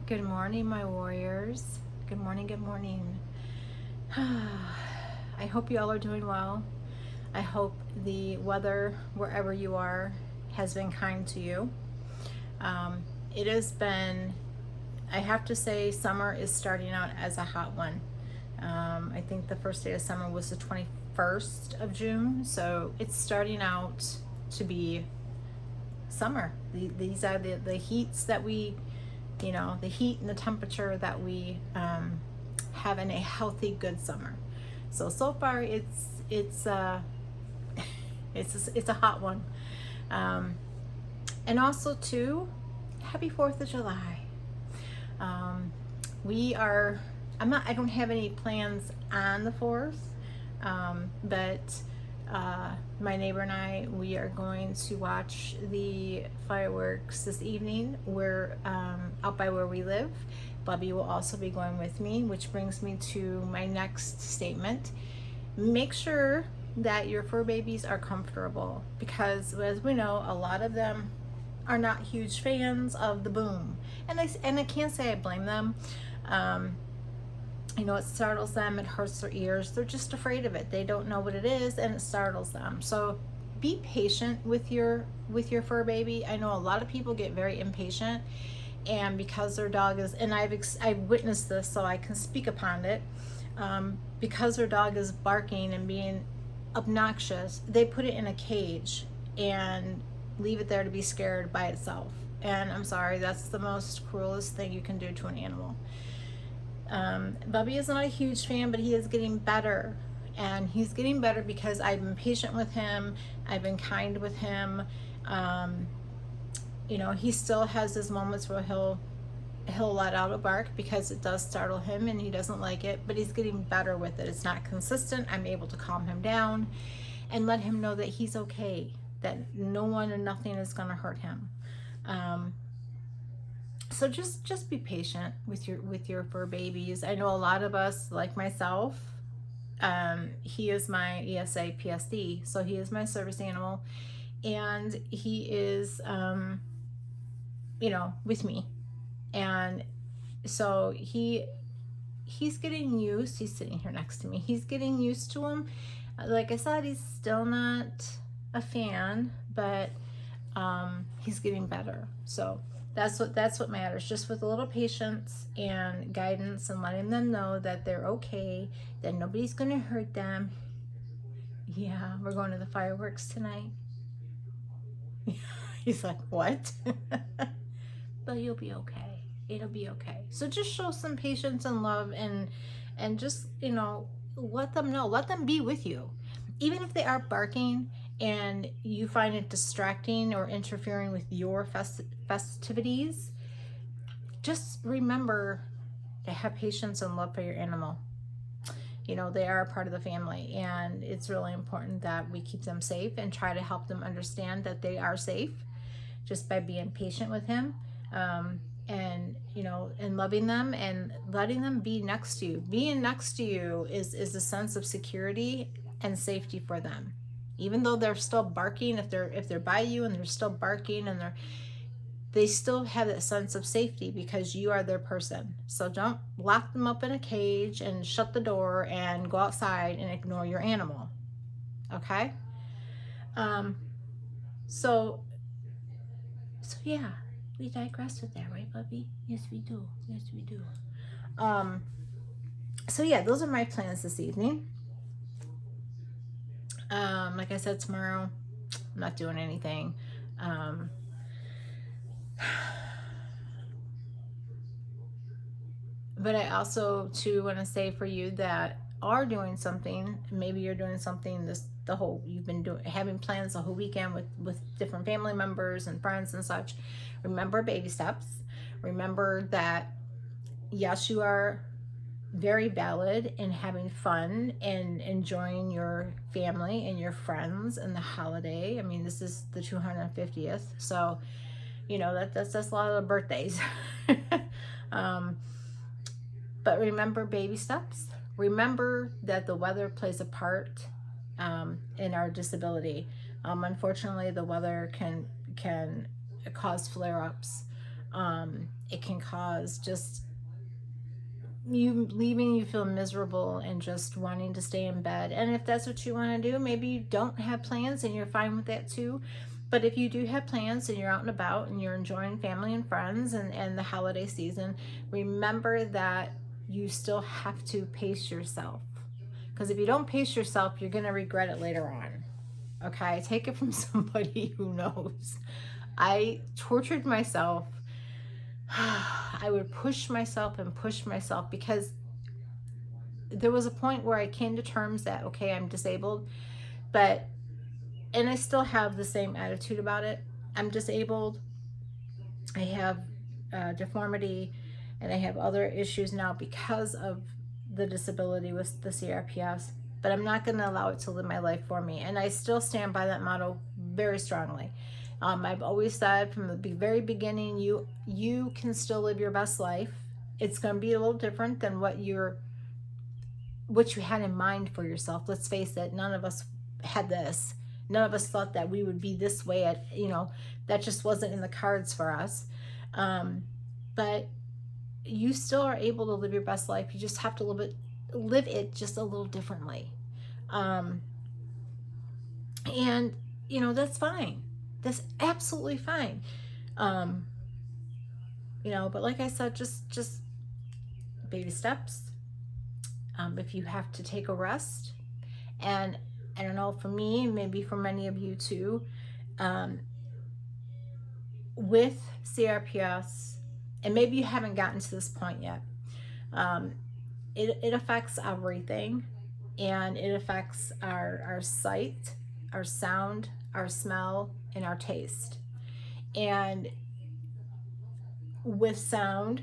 Good morning, my warriors. Good morning, good morning. I hope you all are doing well. I hope the weather, wherever you are, has been kind to you. It has been, I have to say, summer is starting out as a hot one. I think the first day of summer was the 21st of June, so it's starting out to be summer. These are the heats that we, the heat and the temperature that we have in a healthy, good summer. So far it's it's a hot one. And also too, happy 4th of July. We are, I don't have any plans on the 4th, but my neighbor and I, we are going to watch the fireworks this evening. We're out by where we live. Bubby will also be going with me, which brings me to my next statement. Make sure that your fur babies are comfortable, because as we know, a lot of them are not huge fans of the boom. And I can't say I blame them. It startles them, it hurts their ears. They're just afraid of it. They don't know what it is, and it startles them. So be patient with your fur baby. I know a lot of people get very impatient, and because their dog is, and I've witnessed this, so I can speak upon it. Because their dog is barking and being obnoxious, they put it in a cage and leave it there to be scared by itself. And I'm sorry, that's the most cruelest thing you can do to an animal. Bubby is not a huge fan, but he is getting better. And he's getting better because I've been patient with him. I've been kind with him. He still has his moments where he'll let out a bark because it does startle him and he doesn't like it, but he's getting better with it. It's not consistent. I'm able to calm him down and let him know that he's okay, that no one and nothing is going to hurt him. So just be patient with your fur babies. I know a lot of us, like myself, he is my ESA PSD, so he is my service animal, and he is with me. And so he's getting used. He's sitting here next to me. He's getting used to him. Like I said, he's still not a fan, but he's getting better. So that's what matters. Just with a little patience and guidance and letting them know that they're okay, that nobody's gonna hurt them. Yeah, we're going to the fireworks tonight. He's like, what? But you'll be okay. It'll be okay. So just show some patience and love, and just let them know. Let them be with you, even if they are barking and you find it distracting or interfering with your festivities. Just remember to have patience and love for your animal. They are a part of the family, and it's really important that we keep them safe and try to help them understand that they are safe just by being patient with him. And loving them and letting them be next to you. Being next to you is a sense of security and safety for them. Even though they're still barking, if they're by you and they're still barking, and they still have that sense of safety because you are their person. So don't lock them up in a cage and shut the door and go outside and ignore your animal. Okay? So yeah, we digress with that, right, Bubby? Yes, we do. Yes, we do. So yeah, those are my plans this evening. Like I said, tomorrow I'm not doing anything. But I also too want to say, for you that are doing something, maybe you're doing something you've been having plans the whole weekend with different family members and friends and such. Remember baby steps. Remember that yes, you are very valid in having fun and enjoying your family and your friends and the holiday. I mean, this is the 250th, so that's a lot of birthdays. But remember baby steps. Remember that the weather plays a part in our disability. Unfortunately, the weather can cause flare-ups. It can cause just you leaving you feel miserable and just wanting to stay in bed. And if that's what you want to do, maybe you don't have plans and you're fine with that too. But if you do have plans and you're out and about and you're enjoying family and friends and the holiday season, remember that you still have to pace yourself. Because if you don't pace yourself, you're going to regret it later on. Okay? Take it from somebody who knows. I tortured myself. I would push myself and push myself because there was a point where I came to terms that, okay, I'm disabled, and I still have the same attitude about it. I'm disabled. I have deformity, and I have other issues now because of the disability with the CRPS, but I'm not going to allow it to live my life for me. And I still stand by that motto very strongly. I've always said from the very beginning, you can still live your best life. It's going to be a little different than what you had in mind for yourself. Let's face it, none of us had this. None of us thought that we would be this way that just wasn't in the cards for us. But you still are able to live your best life. You just have to live it just a little differently. And that's fine. That's absolutely fine. But like I said, just baby steps. If you have to take a rest, and I don't know, for me, maybe for many of you too, with CRPS, and maybe you haven't gotten to this point yet, it affects everything, and it affects our sight, our sound, our smell, and our taste. And with sound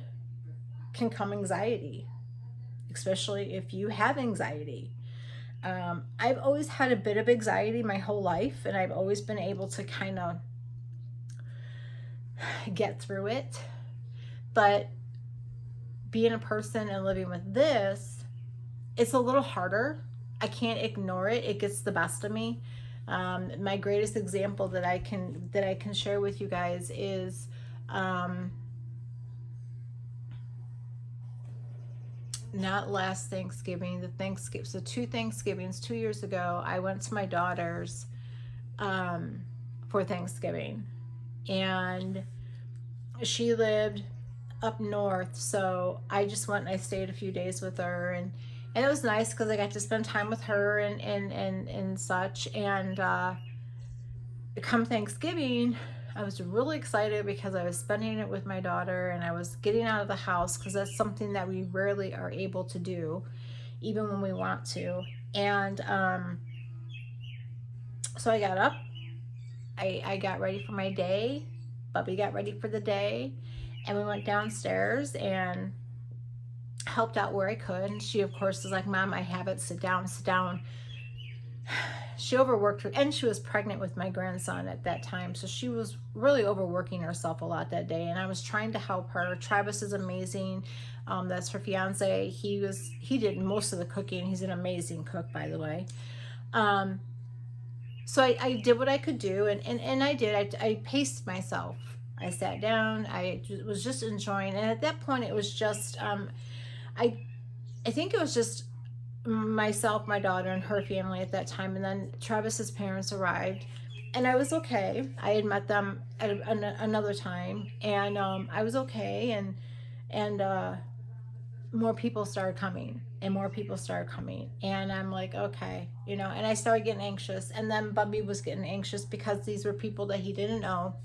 can come anxiety, especially if you have anxiety. I've always had a bit of anxiety my whole life, and I've always been able to kind of get through it. But being a person and living with this, it's a little harder. I can't ignore it. It gets the best of me. My greatest example that I can share with you guys is not last Thanksgiving, so 2 Thanksgivings, 2 years ago, I went to my daughter's for Thanksgiving, and she lived up north, so I just went and I stayed a few days with her, and it was nice because I got to spend time with her and such. And come Thanksgiving, I was really excited because I was spending it with my daughter, and I was getting out of the house because that's something that we rarely are able to do, even when we want to. And so I got up, I got ready for my day, Bubby got ready for the day, and we went downstairs and helped out where I could. And she, of course, was like, Mom, I have it, sit down. She overworked her, and she was pregnant with my grandson at that time, so she was really overworking herself a lot that day, and I was trying to help her. Travis is amazing. That's her fiance. He did most of the cooking. He's an amazing cook, by the way. So I did what I could do, and I did. I paced myself. I sat down. I was just enjoying, and at that point it was just I think it was just myself, my daughter, and her family at that time, and then Travis's parents arrived, and I was okay. I had met them at another time, and I was okay, and more people started coming, and I'm like, okay, and I started getting anxious, and then Bubby was getting anxious because these were people that he didn't know,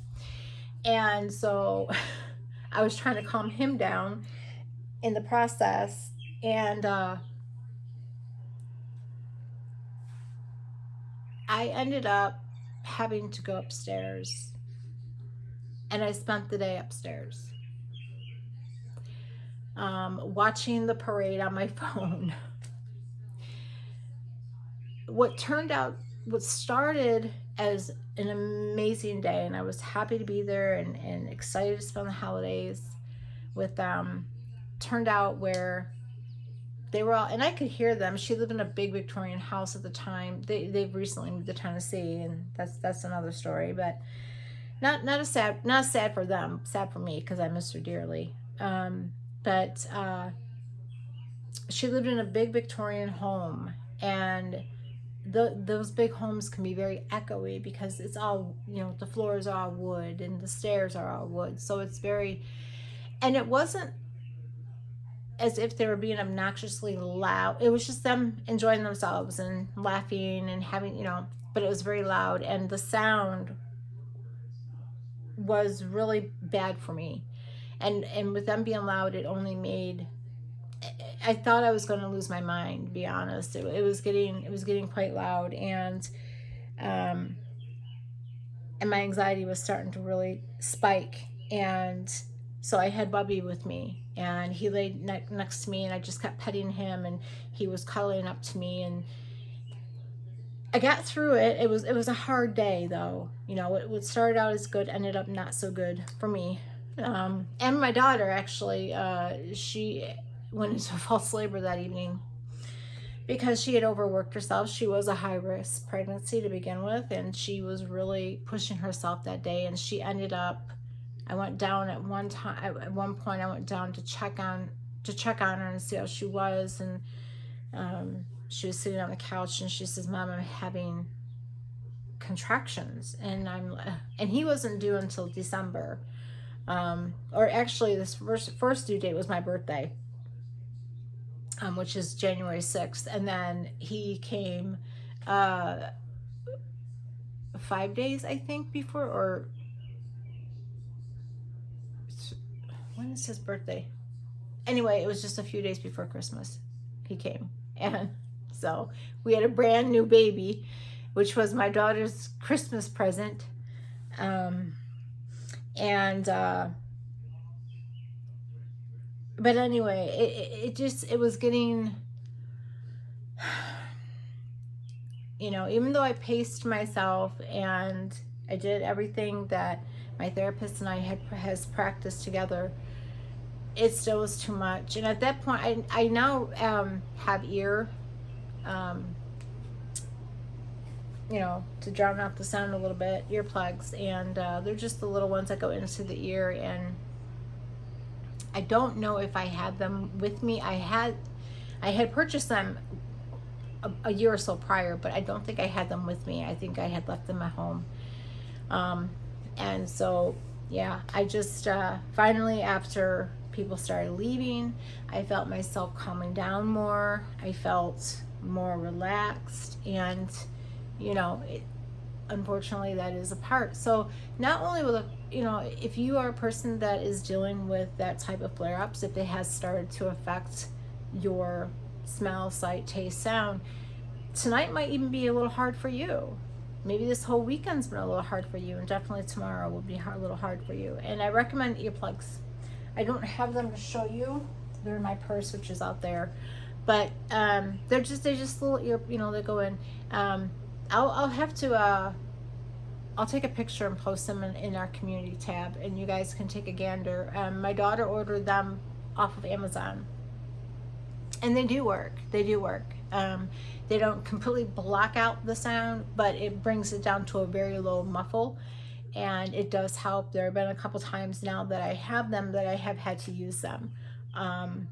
and so I was trying to calm him down in the process, and I ended up having to go upstairs, and I spent the day upstairs, watching the parade on my phone. What started as an amazing day, and I was happy to be there and excited to spend the holidays with them, turned out where they were all, and I could hear them. She lived in a big Victorian house at the time. They've recently moved to Tennessee, and that's another story. But not sad for them, sad for me because I miss her dearly. But she lived in a big Victorian home, and those big homes can be very echoey because it's all, the floors are all wood and the stairs are all wood. So it's very, and it wasn't as if they were being obnoxiously loud. It was just them enjoying themselves and laughing and having, but it was very loud, and the sound was really bad for me. And with them being loud, it only made, I thought I was going to lose my mind, to be honest. It was getting quite loud, and my anxiety was starting to really spike. And so I had Bubby with me, and he laid next to me, and I just kept petting him, and he was cuddling up to me, and I got through it. It was a hard day, though. It started out as good, ended up not so good for me. And my daughter, actually, she went into false labor that evening because she had overworked herself. She was a high-risk pregnancy to begin with, and she was really pushing herself that day. And she ended up, I went down at one point, I went down to check on her and see how she was. And she was sitting on the couch, and she says, "Mom, I'm having contractions." And he wasn't due until December. Or actually, this first due date was my birthday, which is January 6th. And then he came 5 days, I think, before, or when is his birthday? Anyway, it was just a few days before Christmas he came. And so we had a brand new baby, which was my daughter's Christmas present. But anyway, it was getting, even though I paced myself and I did everything that my therapist and I has practiced together, it still was too much. And at that point, I now have ear, to drown out the sound a little bit, earplugs, and they're just the little ones that go into the ear. And I don't know if I had them with me. I had purchased them a year or so prior, but I don't think I had them with me. I think I had left them at home. And so, yeah, I just finally, after people started leaving, I felt myself calming down more. I felt more relaxed, and unfortunately, that is a part. So not only will if you are a person that is dealing with that type of flare-ups, if it has started to affect your smell, sight, taste, sound, tonight might even be a little hard for you. Maybe this whole weekend's been a little hard for you, and definitely tomorrow will be a little hard for you. And I recommend earplugs. I don't have them to show you. They're in my purse, which is out there. But they're just little ear, they go in. I'll have to I'll take a picture and post them in our community tab, and you guys can take a gander. My daughter ordered them off of Amazon, and they do work. They don't completely block out the sound, but it brings it down to a very low muffle, and it does help. There have been a couple times now that I have them that I have had to use them, and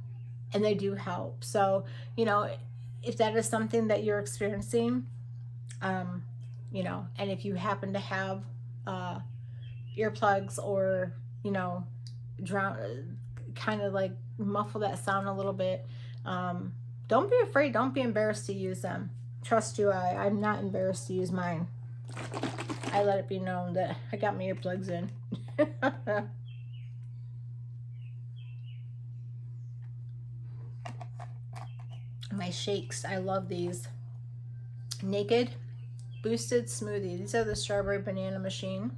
they do help. So if that is something that you're experiencing, and if you happen to have earplugs, or drown, kind of like muffle that sound a little bit, don't be afraid, don't be embarrassed to use them. Trust you, I'm not embarrassed to use mine. I let it be known that I got my earplugs in. My shakes, I love these. Naked Boosted Smoothie. These are the strawberry banana machine,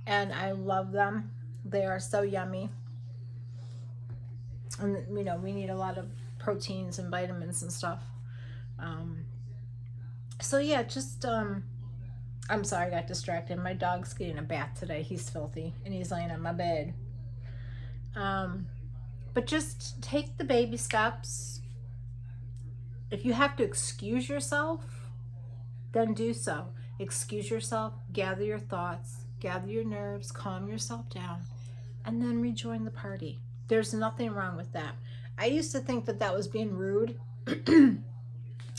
and I love them. They are so yummy. And we need a lot of proteins and vitamins and stuff. So yeah, just I'm sorry, I got distracted. My dog's getting a bath today. He's filthy, and he's laying on my bed. But just take the baby steps. If you have to excuse yourself, then do so. Excuse yourself, gather your thoughts, gather your nerves, calm yourself down, and then rejoin the party. There's nothing wrong with that. I used to think that that was being rude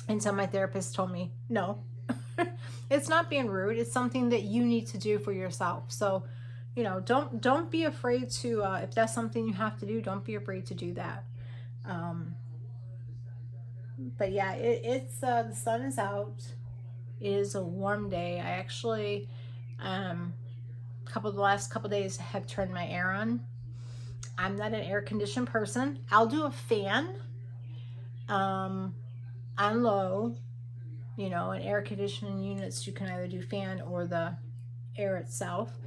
until my therapist told me, no, it's not being rude. It's something that you need to do for yourself. So, you know, don't be afraid to, if that's something you have to do, don't be afraid to do that. Um, but yeah, it's the sun is out. It is a warm day. I actually, the last couple days have turned my air on. I'm not an air conditioned person. I'll do a fan um, on low. You know, in air conditioning units, you can either do fan or the air itself.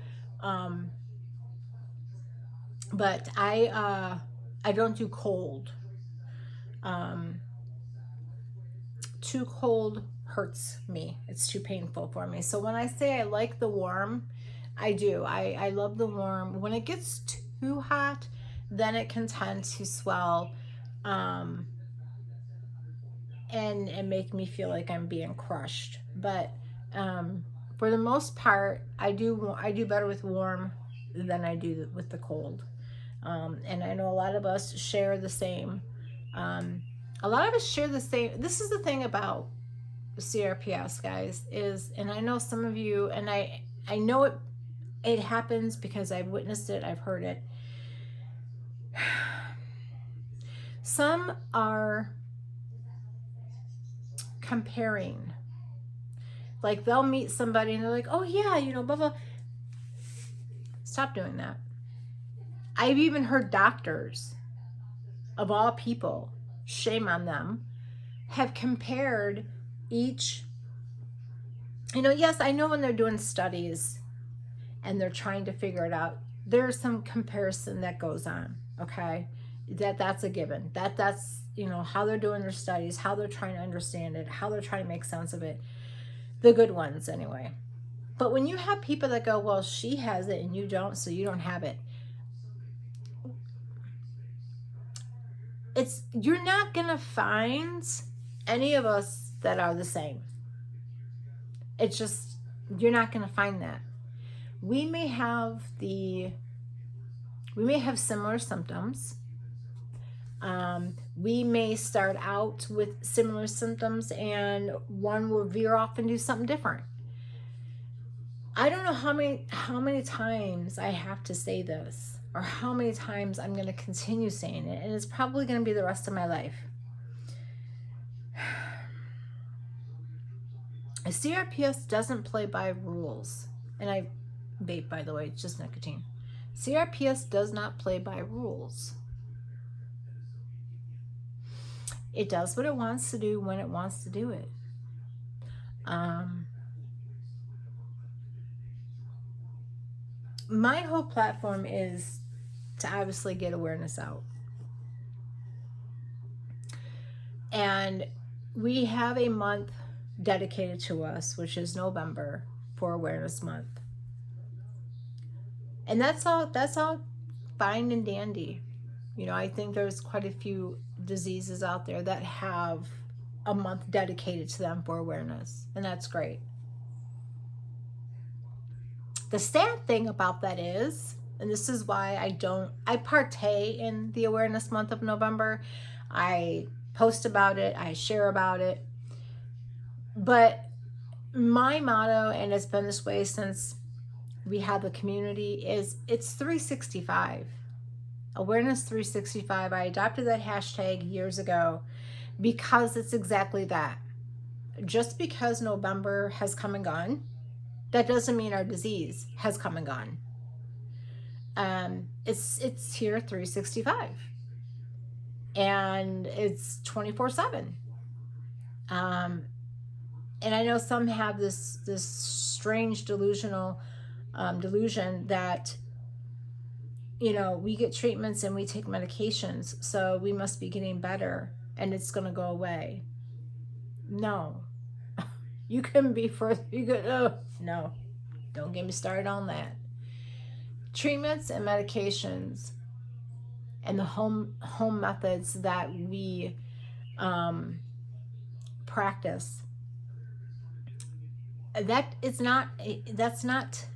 Um, but I don't do cold. Um, Too cold hurts me. It's too painful for me. So when I say I like the warm, I do. I love the warm. When it gets too hot, then it can tend to swell, um, and make me feel like I'm being crushed. But um, for the most part, I do better with warm than I do with the cold. And I know a lot of us share the same. Um, a lot of us share the same. This is the thing about CRPS, guys, is, and I know some of you, and I know it happens because I've witnessed it, I've heard it. Some are comparing. Like they'll meet somebody and they're like, oh yeah, you know, blah blah. Stop doing that. I've even heard doctors, of all people, shame on them, have compared each, you know, yes, I know when they're doing studies and they're trying to figure it out, there's some comparison that goes on, okay? That's a given. That's, you know, how they're doing their studies, how they're trying to understand it, how they're trying to make sense of it. The good ones anyway. But when you have people that go, well, she has it and you don't, so you don't have it. You're not going to find any of us that are the same. It's just, you're not going to find that. We may have similar symptoms. We may start out with similar symptoms and one will veer off and do something different. I don't know how many times I have to say this, or how many times I'm going to continue saying it, and it's probably going to be the rest of my life. A CRPS doesn't play by rules. And I vape, by the way, it's just nicotine. CRPS does not play by rules. It does what it wants to do when it wants to do it. My whole platform is to obviously get awareness out. And we have a month dedicated to us, which is November, for Awareness Month. And that's all fine and dandy. You know, I think there's quite a few diseases out there that have a month dedicated to them for awareness, and that's great. The sad thing about that is, and this is why I partake in the Awareness Month of November. I post about it, I share about it. But my motto, and it's been this way since we had the community, is it's 365. Awareness 365. I adopted that hashtag years ago because it's exactly that. Just because November has come and gone, that doesn't mean our disease has come and gone. It's here 365, and it's 24/7. And I know some have this strange delusion that, you know, we get treatments and we take medications, so we must be getting better and it's going to go away. No. You can be further. No. Don't get me started on that. Treatments and medications and the home methods that we practice, that's not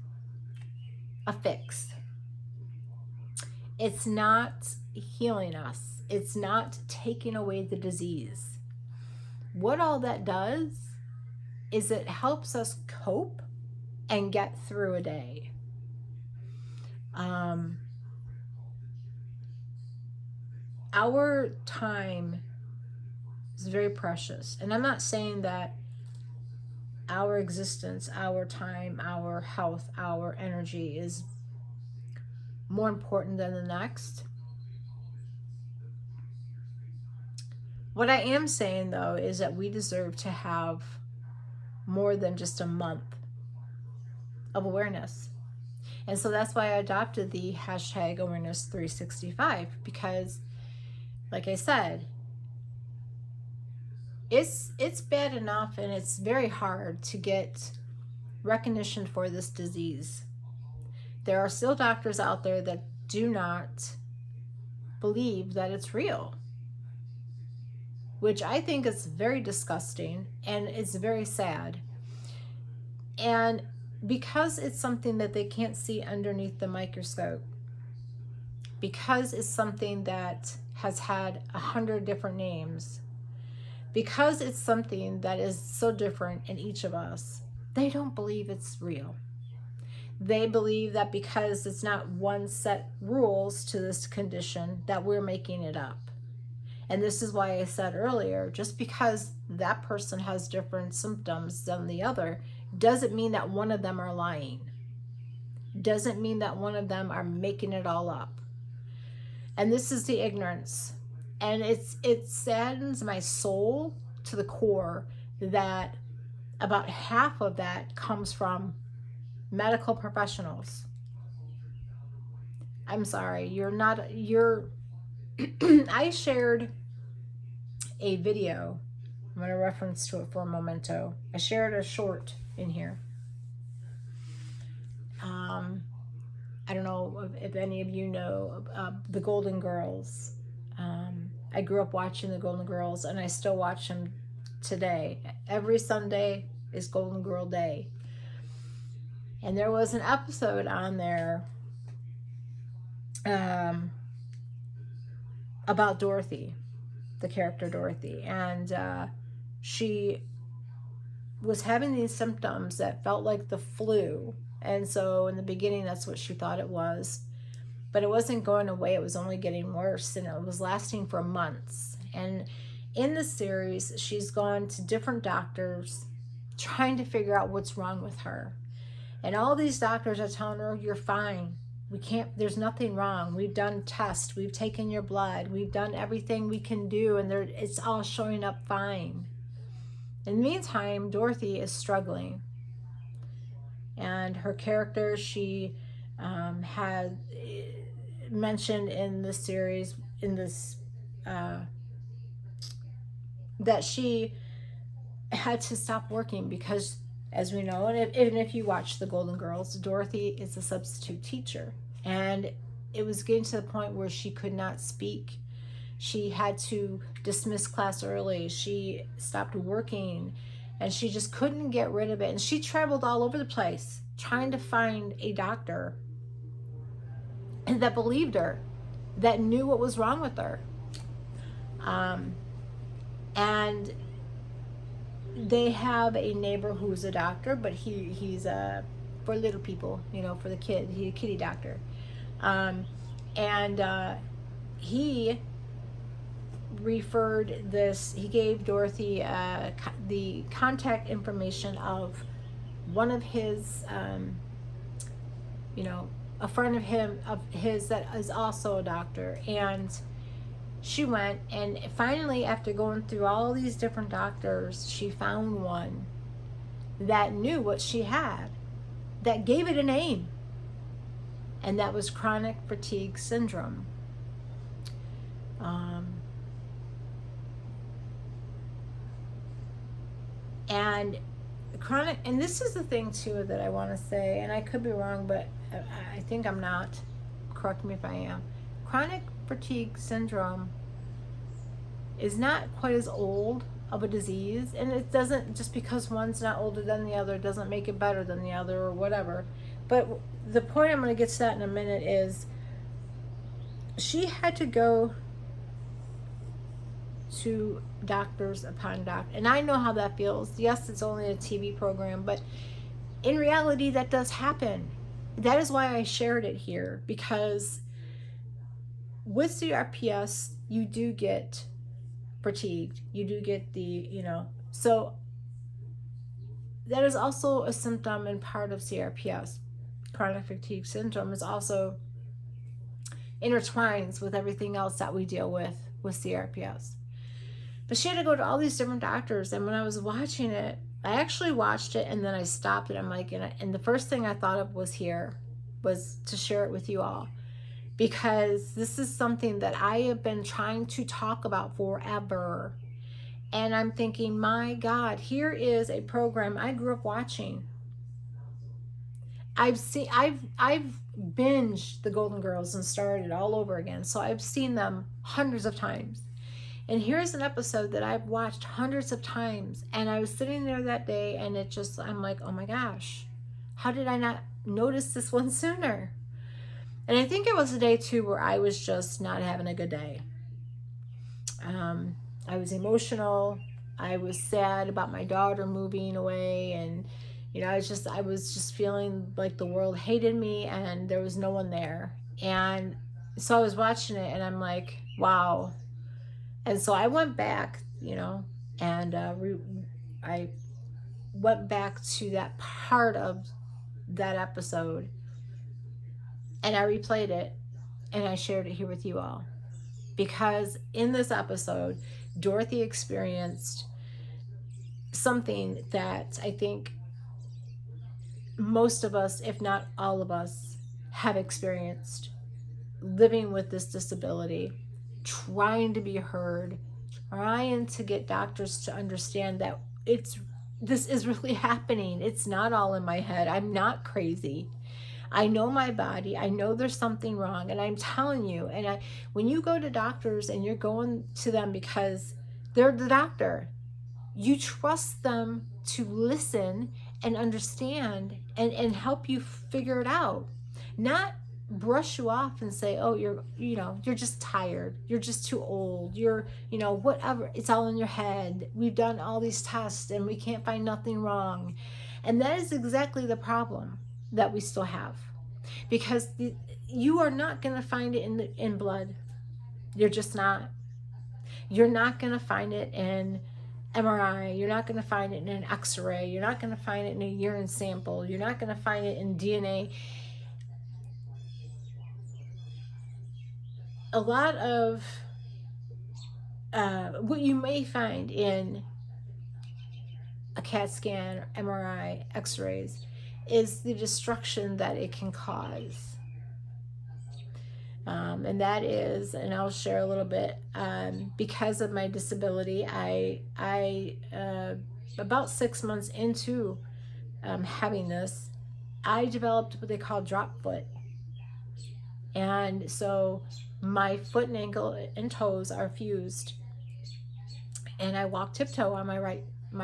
a fix. It's not healing us. It's not taking away the disease. What all that does is it helps us cope and get through a day. Our time is very precious. And I'm not saying that our existence, our time, our health, our energy is more important than the next. What I am saying, though, is that we deserve to have more than just a month of awareness. And so that's why I adopted the hashtag awareness 365, because, like I said, it's bad enough, and it's very hard to get recognition for this disease. There are still doctors out there that do not believe that it's real, which I think is very disgusting, and it's very sad. And because it's something that they can't see underneath the microscope, because it's something that has had 100 different names, because it's something that is so different in each of us, they don't believe it's real. They believe that because it's not one set rules to this condition, that we're making it up. And this is why I said earlier, just because that person has different symptoms than the other doesn't mean that one of them are lying. Doesn't mean that one of them are making it all up. And this is the ignorance. And it saddens my soul to the core that about half of that comes from medical professionals. I'm sorry, I shared a video. I'm going to reference to it for a momento. I shared a short in here. I don't know if any of you know the Golden Girls. I grew up watching the Golden Girls, and I still watch them today. Every Sunday is Golden Girl Day. And there was an episode on there about Dorothy, the character Dorothy. And she was having these symptoms that felt like the flu. And so in the beginning, that's what she thought it was. But it wasn't going away. It was only getting worse, and it was lasting for months. And in the series, she's gone to different doctors trying to figure out what's wrong with her. And all these doctors are telling her, you're fine. There's nothing wrong. We've done tests. We've taken your blood. We've done everything we can do, and it's all showing up fine. In the meantime, Dorothy is struggling. And her character, she had mentioned in the series, that she had to stop working because, as we know, and even if you watch the Golden Girls, Dorothy is a substitute teacher. And it was getting to the point where she could not speak. She had to dismiss class early. She stopped working, and she just couldn't get rid of it. And she traveled all over the place trying to find a doctor that believed her, that knew what was wrong with her. And they have a neighbor who's a doctor, but he's for little people, for the kid. He's a kitty doctor. He referred this, he gave Dorothy the contact information of one of his, a friend of his that is also a doctor. And she went, and finally, after going through all these different doctors, she found one that knew what she had, that gave it a name, and that was chronic fatigue syndrome. And this is the thing too that I want to say, and I could be wrong, but I think I'm not. Correct me if I am. Chronic fatigue syndrome is not quite as old of a disease, and it doesn't, just because one's not older than the other doesn't make it better than the other or whatever. But the point, I'm going to get to that in a minute, is she had to go to doctors upon doctor, and I know how that feels. Yes, it's only a TV program, but in reality that does happen. That is why I shared it here, because with CRPS you do get fatigued, you do get so that is also a symptom and part of CRPS. Chronic fatigue syndrome is also intertwines with everything else that we deal with CRPS. But she had to go to all these different doctors, and when I was watching it, I actually watched it and then I stopped it. I'm like, and the first thing I thought of was to share it with you all, because this is something that I have been trying to talk about forever. And I'm thinking, my God, here is a program I grew up watching. I've binged the Golden Girls and started all over again. So I've seen them hundreds of times. And here's an episode that I've watched hundreds of times. And I was sitting there that day and I'm like, oh my gosh, how did I not notice this one sooner? And I think it was a day too where I was just not having a good day. I was emotional. I was sad about my daughter moving away, and I was just feeling like the world hated me and there was no one there. And so I was watching it and I'm like, wow. And so I went back, and I went back to that part of that episode and I replayed it and I shared it here with you all. Because in this episode, Dorothy experienced something that I think most of us, if not all of us, have experienced: living with this disability, trying to be heard, trying to get doctors to understand that this is really happening. It's not all in my head. I'm not crazy. I know my body. I know there's something wrong, and I'm telling you. And when you go to doctors and you're going to them because they're the doctor, you trust them to listen and understand and help you figure it out, not brush you off and say, oh, you're just tired, you're just too old, you're whatever, it's all in your head, we've done all these tests and we can't find nothing wrong. And that is exactly the problem that we still have, because you are not going to find it in blood. You're just not. You're not going to find it in MRI. You're not going to find it in an X-ray. You're not going to find it in a urine sample. You're not going to find it in DNA. A lot of what you may find in a CAT scan, MRI, X-rays, is the destruction that it can cause. And that is, and I'll share a little bit, because of my disability, I about 6 months into having this, I developed what they call drop foot. And so my foot and ankle and toes are fused, and I walk tiptoe on my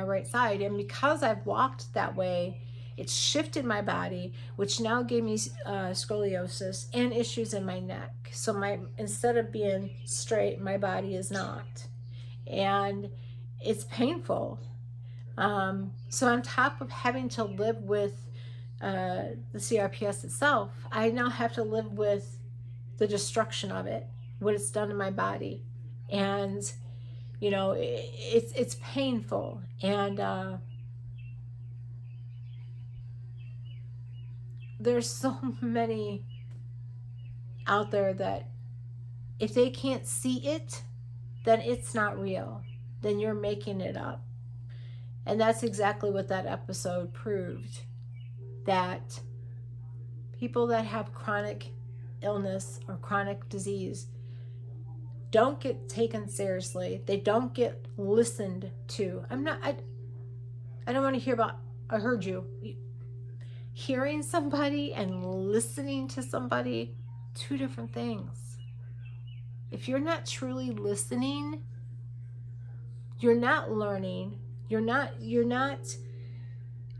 right side. And because I've walked that way, it shifted my body, which now gave me scoliosis and issues in my neck. So instead of being straight, my body is not, and it's painful. So on top of having to live with the CRPS itself, I now have to live with the destruction of it, what it's done to my body. And it's painful. And there's so many out there that if they can't see it, then it's not real. Then you're making it up. And that's exactly what that episode proved. That people that have chronic illness or chronic disease don't get taken seriously. They don't get listened to. I don't want to hear about, I heard you. Hearing somebody and listening to somebody, two different things. If you're not truly listening, you're not learning, you're not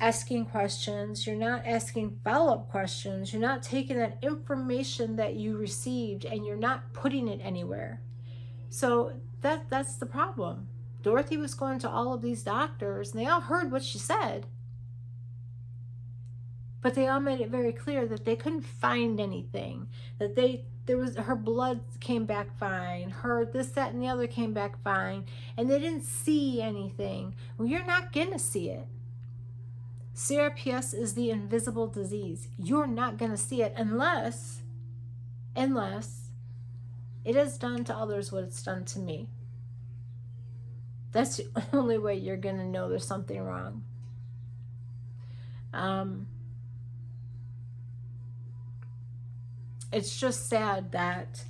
asking questions, you're not asking follow-up questions, you're not taking that information that you received and you're not putting it anywhere. So that's the problem. Dorothy was going to all of these doctors and they all heard what she said, but they all made it very clear that they couldn't find anything, that there was, her blood came back fine, her this, that, and the other came back fine, and they didn't see anything. Well, you're not gonna see it. CRPS is the invisible disease. You're not gonna see it unless it has done to others what it's done to me. That's the only way you're gonna know there's something wrong. It's just sad that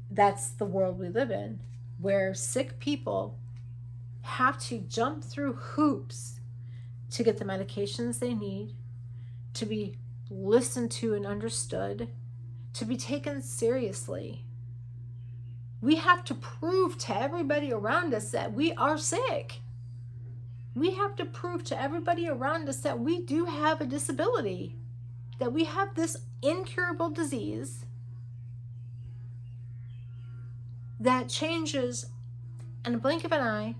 that's the world we live in, where sick people have to jump through hoops to get the medications they need, to be listened to and understood, to be taken seriously. We have to prove to everybody around us that we are sick. We have to prove to everybody around us that we do have a disability, that we have this incurable disease that changes in a blink of an eye,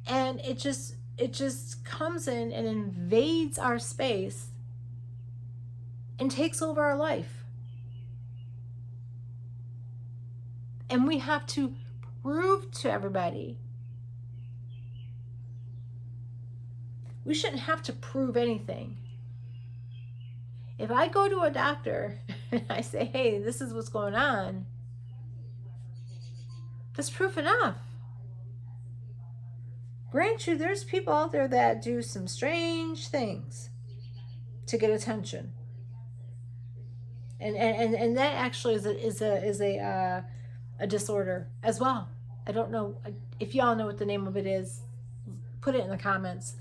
and it just comes in and invades our space and takes over our life. And we have to prove to everybody. We shouldn't have to prove anything. If I go to a doctor and I say, hey, this is what's going on, that's proof enough. Grant you, there's people out there that do some strange things to get attention. And that actually is a disorder as well. I don't know if y'all know what the name of it is, put it in the comments.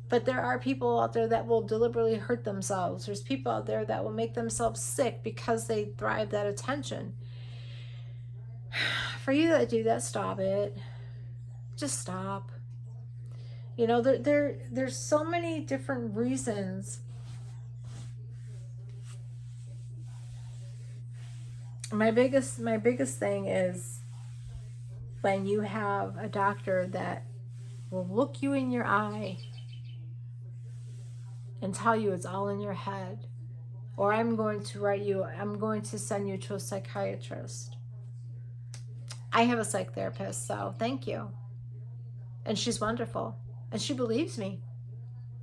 But there are people out there that will deliberately hurt themselves. There's people out there that will make themselves sick because they thrive that attention. For you that do that, stop it. Just stop. You know, there's so many different reasons. My biggest thing is when you have a doctor that will look you in your eye and tell you it's all in your head, or I'm going to send you to a psychiatrist. I have a psych therapist, so thank you. And she's wonderful. And she believes me.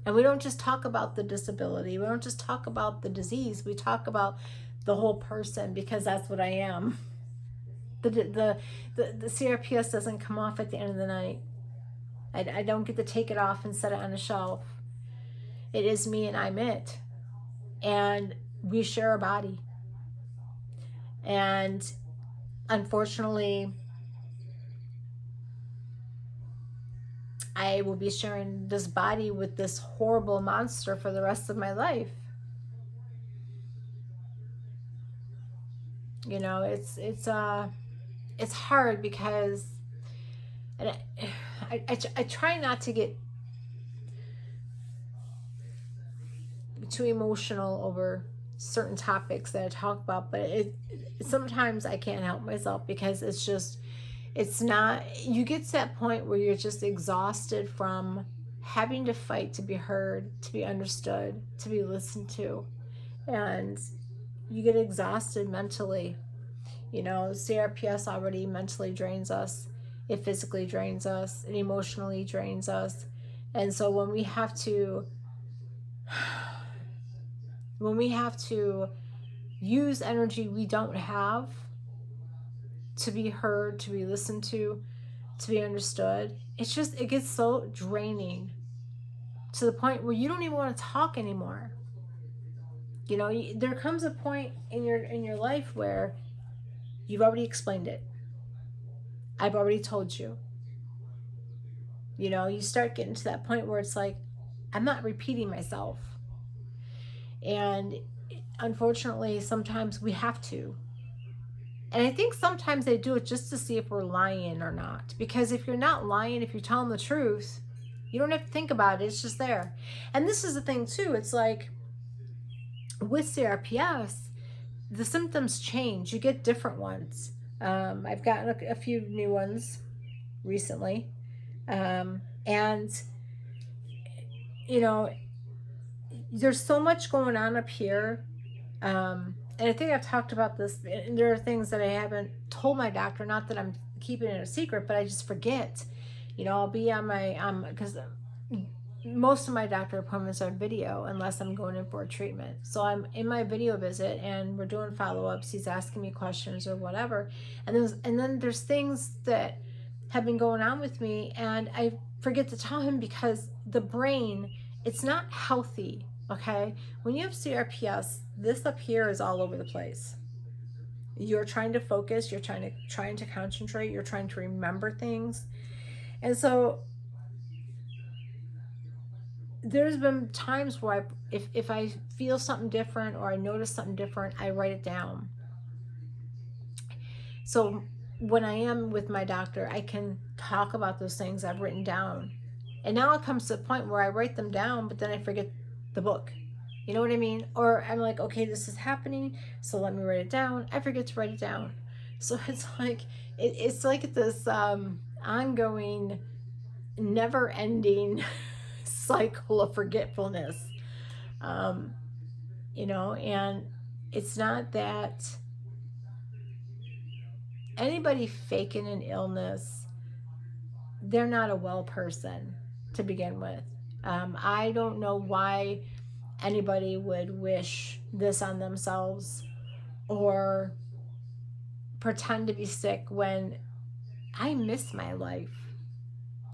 And we don't just talk about the disability. We don't just talk about the disease. We talk about the whole person, because that's what I am. The CRPS doesn't come off at the end of the night. I don't get to take it off and set it on a shelf. It is me and I'm it. And we share a body. And unfortunately, I will be sharing this body with this horrible monster for the rest of my life. You know, it's hard because, and I try not to get too emotional over certain topics that I talk about, but sometimes I can't help myself, because it's not, you get to that point where you're just exhausted from having to fight to be heard, to be understood, to be listened to, and you get exhausted mentally. You know, CRPS already mentally drains us, it physically drains us, it emotionally drains us. And so when we have to use energy we don't have to be heard, to be listened to be understood, it gets so draining to the point where you don't even want to talk anymore. You know, there comes a point in your life where you've already explained it. I've already told you. You know, you start getting to that point where it's like, I'm not repeating myself. And unfortunately, sometimes we have to. And I think sometimes they do it just to see if we're lying or not. Because if you're not lying, if you're telling the truth, You don't have to think about it. It's just there. And this is the thing too. It's like with CRPS, the symptoms change. You get different ones. I've gotten a few new ones recently. And, you know, there's so much going on up here. And I think I've talked about this. And there are things that I haven't told my doctor, not that I'm keeping it a secret, but I just forget. You know, I'll be on my, because most of my doctor appointments are video unless I'm going in for a treatment. So I'm in my video visit and we're doing follow-ups. He's asking me questions or whatever. And then there's things that have been going on with me and I forget to tell him because the brain, it's not healthy, okay? When you have CRPS, this up here is all over the place. You're trying to focus, you're trying to concentrate, you're trying to remember things. And so there's been times where if I feel something different or I notice something different, I write it down. So when I am with my doctor, I can talk about those things I've written down. And now it comes to a point where I write them down, but then I forget the book. You know what I mean? Or I'm like, okay, this is happening, so let me write it down. I forget to write it down. So it's like this ongoing, never-ending cycle of forgetfulness. You know, and it's not that anybody faking an illness, they're not a well person to begin with. I don't know why anybody would wish this on themselves or pretend to be sick when I miss my life.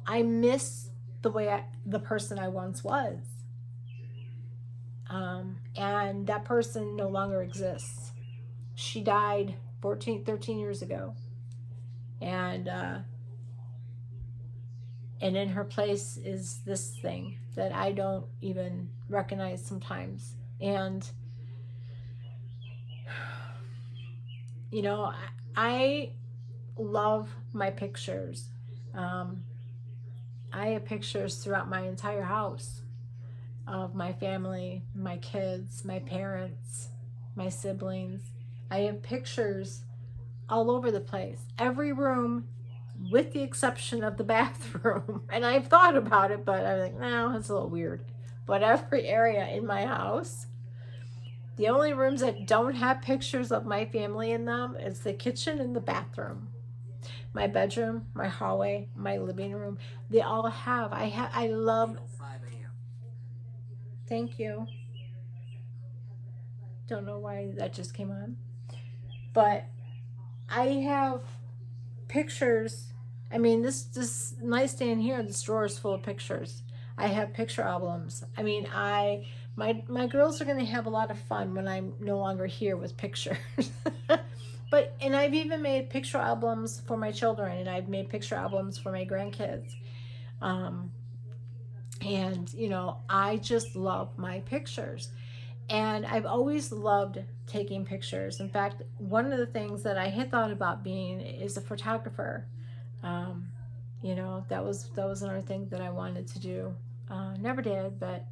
I miss the person I once was. And that person no longer exists. She died 13 years ago. And in her place is this thing that I don't even recognize sometimes. And, you know, I love my pictures. I have pictures throughout my entire house of my family, my kids, my parents, my siblings. I have pictures all over the place. Every room, with the exception of the bathroom. And I've thought about it, but I'm like, no, it's a little weird. But every area in my house, the only rooms that don't have pictures of my family in them is the kitchen and the bathroom. My bedroom, my hallway, my living room, they all have. I love. Thank you. Don't know why that just came on. But I have pictures. I mean, this nightstand here, this drawer is full of pictures. I have picture albums. I mean, my girls are going to have a lot of fun when I'm no longer here with pictures. And I've even made picture albums for my children, and I've made picture albums for my grandkids. And, you know, I just love my pictures. And I've always loved taking pictures. In fact, one of the things that I had thought about being is a photographer. You know, that was another thing that I wanted to do. Never did, but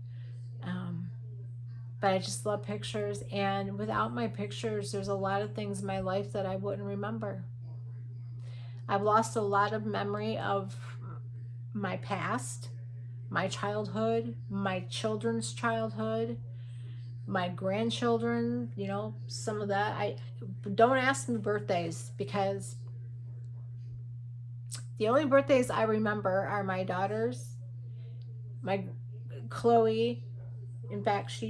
I just love pictures. And without my pictures, there's a lot of things in my life that I wouldn't remember. I've lost a lot of memory of my past, my childhood, my children's childhood, my grandchildren, you know, some of that. I don't ask me birthdays because the only birthdays I remember are my daughters, my Chloe. In fact,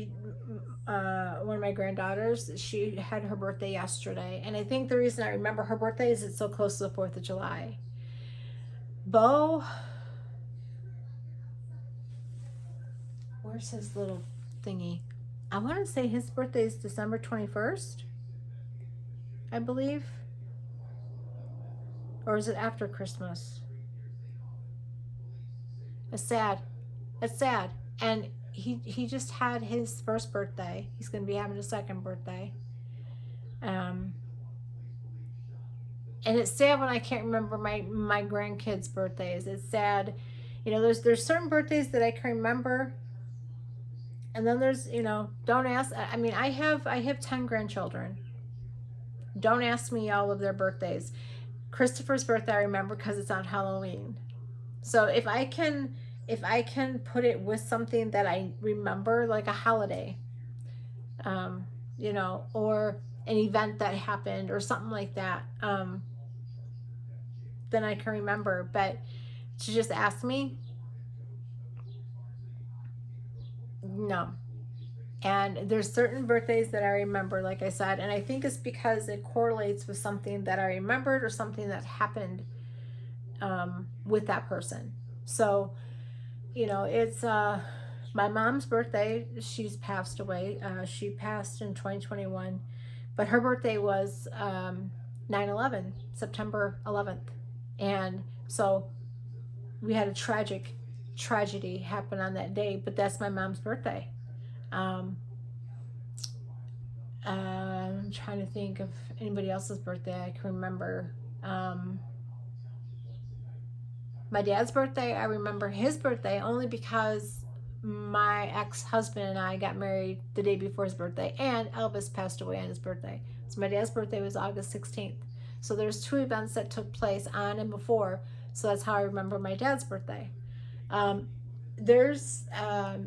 one of my granddaughters, she had her birthday yesterday. And I think the reason I remember her birthday is it's so close to the 4th of July. Bo, where's his little thingy? I want to say his birthday is December 21st, I believe. Or is it after Christmas? It's sad. It's sad. And he just had his first birthday. He's going to be having a second birthday. And it's sad when I can't remember my grandkids' birthdays. It's sad, You know, there's certain birthdays that I can remember, and then there's, you know, don't ask. I mean, I have 10 grandchildren. Don't ask me all of their birthdays. Christopher's birthday I remember because it's on Halloween. So if I can put it with something that I remember, like a holiday, um, you know, or an event that happened or something like that, then I can remember. But to just ask me, no. And there's certain birthdays that I remember, like I said, and I think it's because it correlates with something that I remembered or something that happened with that person. So, you know, it's my mom's birthday. She's passed away. She passed in 2021, but her birthday was 9/11, September 11th. And so we had a tragedy happen on that day, but that's my mom's birthday. Um, I'm trying to think of anybody else's birthday I can remember. Um, my dad's birthday, I remember his birthday only because my ex-husband and I got married the day before his birthday, and Elvis passed away on his birthday. So my dad's birthday was August 16th. So there's two events that took place on and before. So that's how I remember my dad's birthday. Um, there's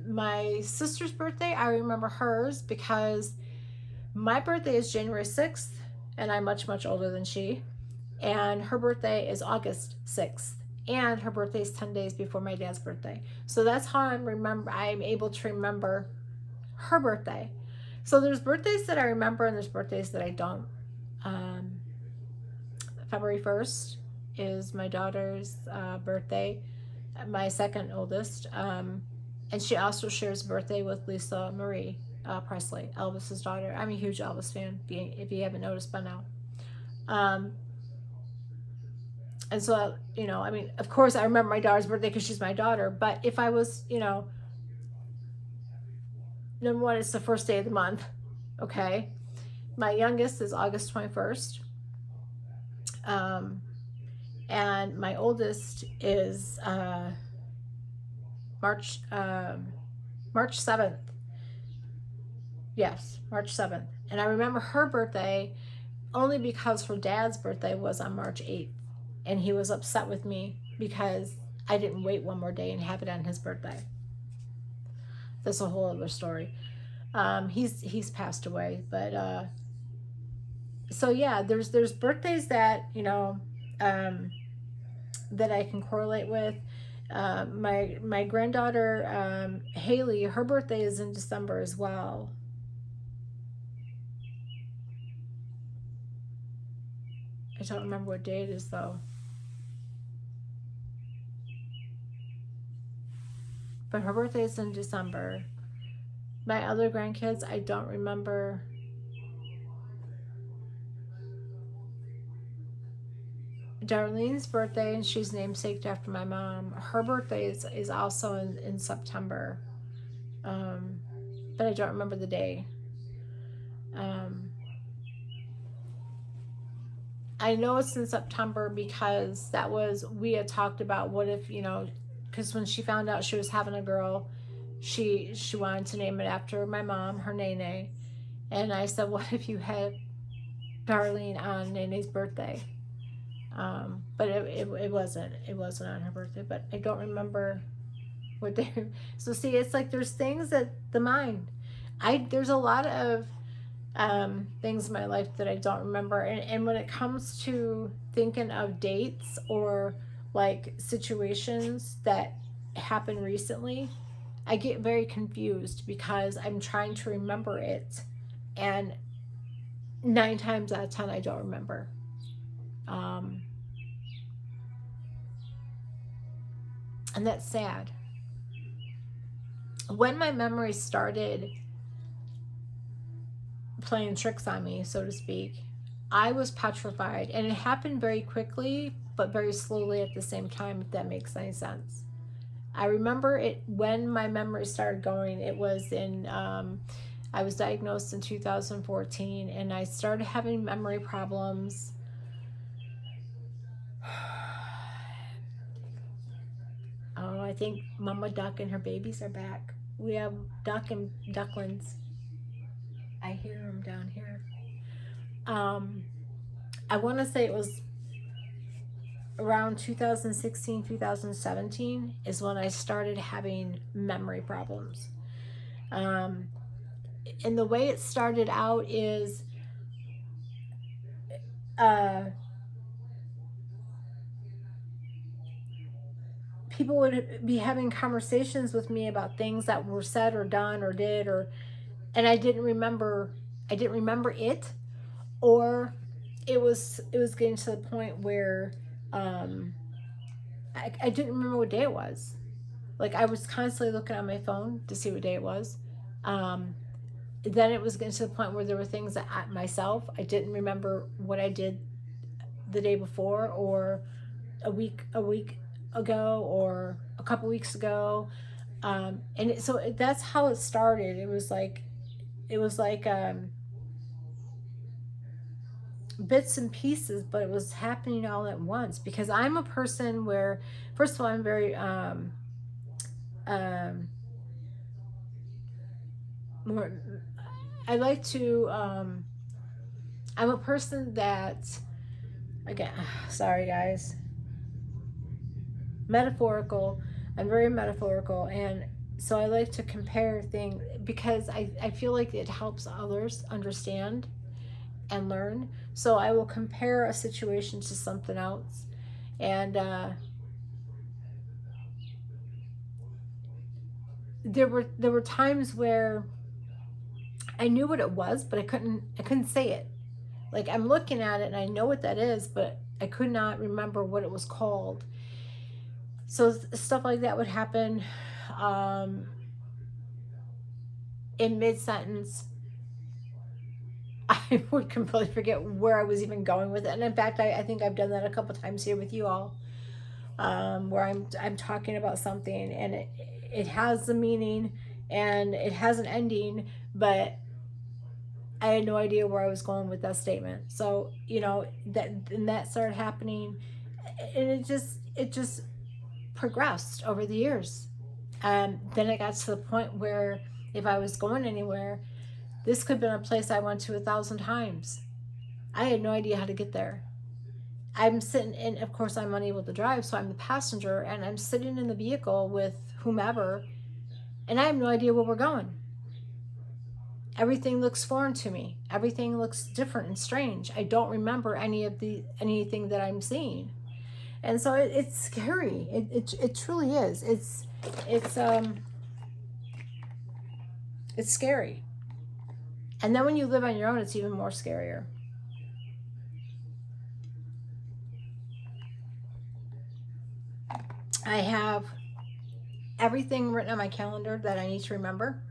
my sister's birthday. I remember hers because my birthday is January 6th, and I'm much, much older than she. And her birthday is August 6th. And her birthday is 10 days before my dad's birthday. So that's how I'm able to remember her birthday. So there's birthdays that I remember and there's birthdays that I don't. Um, February 1st is my daughter's birthday, my second oldest. And she also shares birthday with Lisa Marie Presley, Elvis's daughter. I'm a huge Elvis fan, if you haven't noticed by now. Um, and so, you know, I mean, of course, I remember my daughter's birthday because she's my daughter. But if I was, you know, number one, it's the first day of the month. Okay. My youngest is August 21st. And my oldest is March 7th. Yes, March 7th. And I remember her birthday only because her dad's birthday was on March 8th. And he was upset with me because I didn't wait one more day and have it on his birthday. That's a whole other story. He's passed away, but so yeah, there's birthdays that, you know, that I can correlate with. My granddaughter Haley, her birthday is in December as well. I don't remember what day it is though. But her birthday is in December. My other grandkids, I don't remember. Darlene's birthday, and she's namesaked after my mom. Her birthday is also in September, um, but I don't remember the day. Um, I know it's in September because we had talked about what if, you know, because when she found out she was having a girl, she wanted to name it after my mom, her Nene. And I said, what if you had Darlene on Nene's birthday? But it wasn't on her birthday, but I don't remember what day. So see, it's like there's things that the mind, there's a lot of things in my life that I don't remember. And when it comes to thinking of dates or like situations that happened recently, I get very confused because I'm trying to remember it. And 9 times out of 10, I don't remember. Um, and that's sad. When my memory started playing tricks on me, so to speak, I was petrified. And it happened very quickly, but very slowly at the same time, if that makes any sense. I remember it when my memory started going. It was I was diagnosed in 2014, and I started having memory problems. Oh, I think Mama Duck and her babies are back. We have duck and ducklings. I hear them down here. Um, I want to say it was around 2016, 2017 is when I started having memory problems. Um, and the way it started out is uh, people would be having conversations with me about things that were said or done or did, or and I didn't remember it, or it was getting to the point where um, I didn't remember what day it was. Like I was constantly looking on my phone to see what day it was. Um, then it was getting to the point where there were things that I didn't remember what I did the day before, or a week ago, or a couple weeks ago. That's how it started. It was like bits and pieces, but it was happening all at once because I'm a person where, first of all, I'm very um, more. I like to. I'm a person that, again, sorry guys, metaphorical. I'm very metaphorical, and so I like to compare things because I feel like it helps others understand and learn. So I will compare a situation to something else, and there were times where I knew what it was, but I couldn't say it. Like I'm looking at it and I know what that is, but I could not remember what it was called. So stuff like that would happen um, in mid sentence. I would completely forget where I was even going with it. And in fact, I think I've done that a couple times here with you all, where I'm talking about something and it has the meaning and it has an ending, but I had no idea where I was going with that statement. So that started happening, and it just progressed over the years. Then it got to the point where if I was going anywhere, this could have been a place I went to 1,000 times. I had no idea how to get there. I'm sitting, and of course I'm unable to drive, so I'm the passenger, and I'm sitting in the vehicle with whomever, and I have no idea where we're going. Everything looks foreign to me. Everything looks different and strange. I don't remember anything that I'm seeing, and so it's scary. It truly is. It's it's scary. And then when you live on your own, it's even more scarier. I have everything written on my calendar that I need to remember.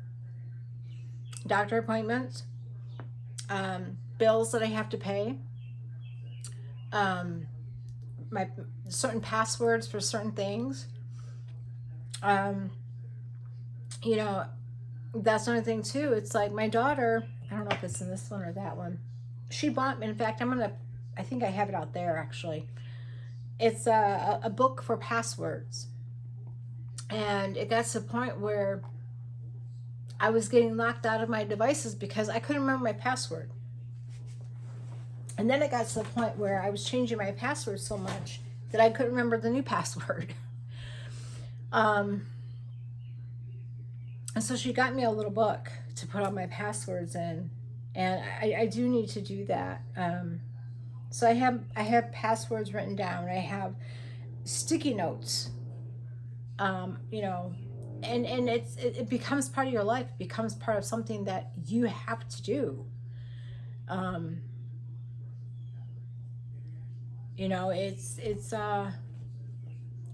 Doctor appointments, bills that I have to pay, my certain passwords for certain things. Um, you know, that's another thing too. It's like my daughter, I don't know if it's in this one or that one. She bought me, in fact, I think I have it out there actually. It's a book for passwords. And it got to the point where I was getting locked out of my devices because I couldn't remember my password. And then it got to the point where I was changing my password so much that I couldn't remember the new password. And so she got me a little book to put all my passwords in, and I do need to do that. So I have passwords written down. I have sticky notes. And it becomes part of your life. It becomes part of something that you have to do.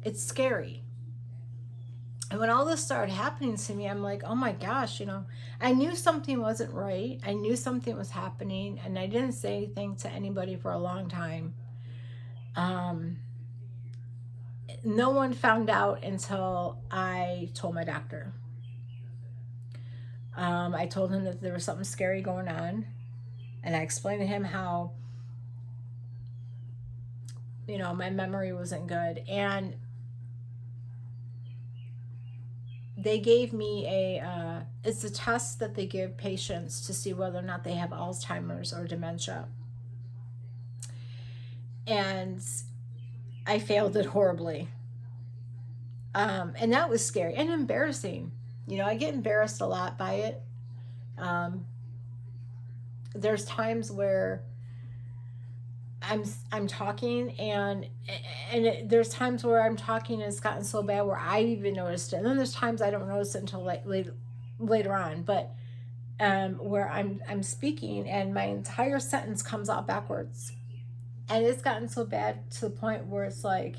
It's scary. And when all this started happening to me, I'm like, oh my gosh, I knew something wasn't right. I knew something was happening, and I didn't say anything to anybody for a long time. No one found out until I told my doctor. I told him that there was something scary going on, and I explained to him how, my memory wasn't good. And they gave me it's a test that they give patients to see whether or not they have Alzheimer's or dementia. And I failed it horribly. And that was scary and embarrassing. I get embarrassed a lot by it. There's times where I'm talking and there's times where I'm talking and it's gotten so bad where I even noticed it. And then there's times I don't notice it until later on. But where I'm speaking and my entire sentence comes out backwards. And it's gotten so bad to the point where it's like,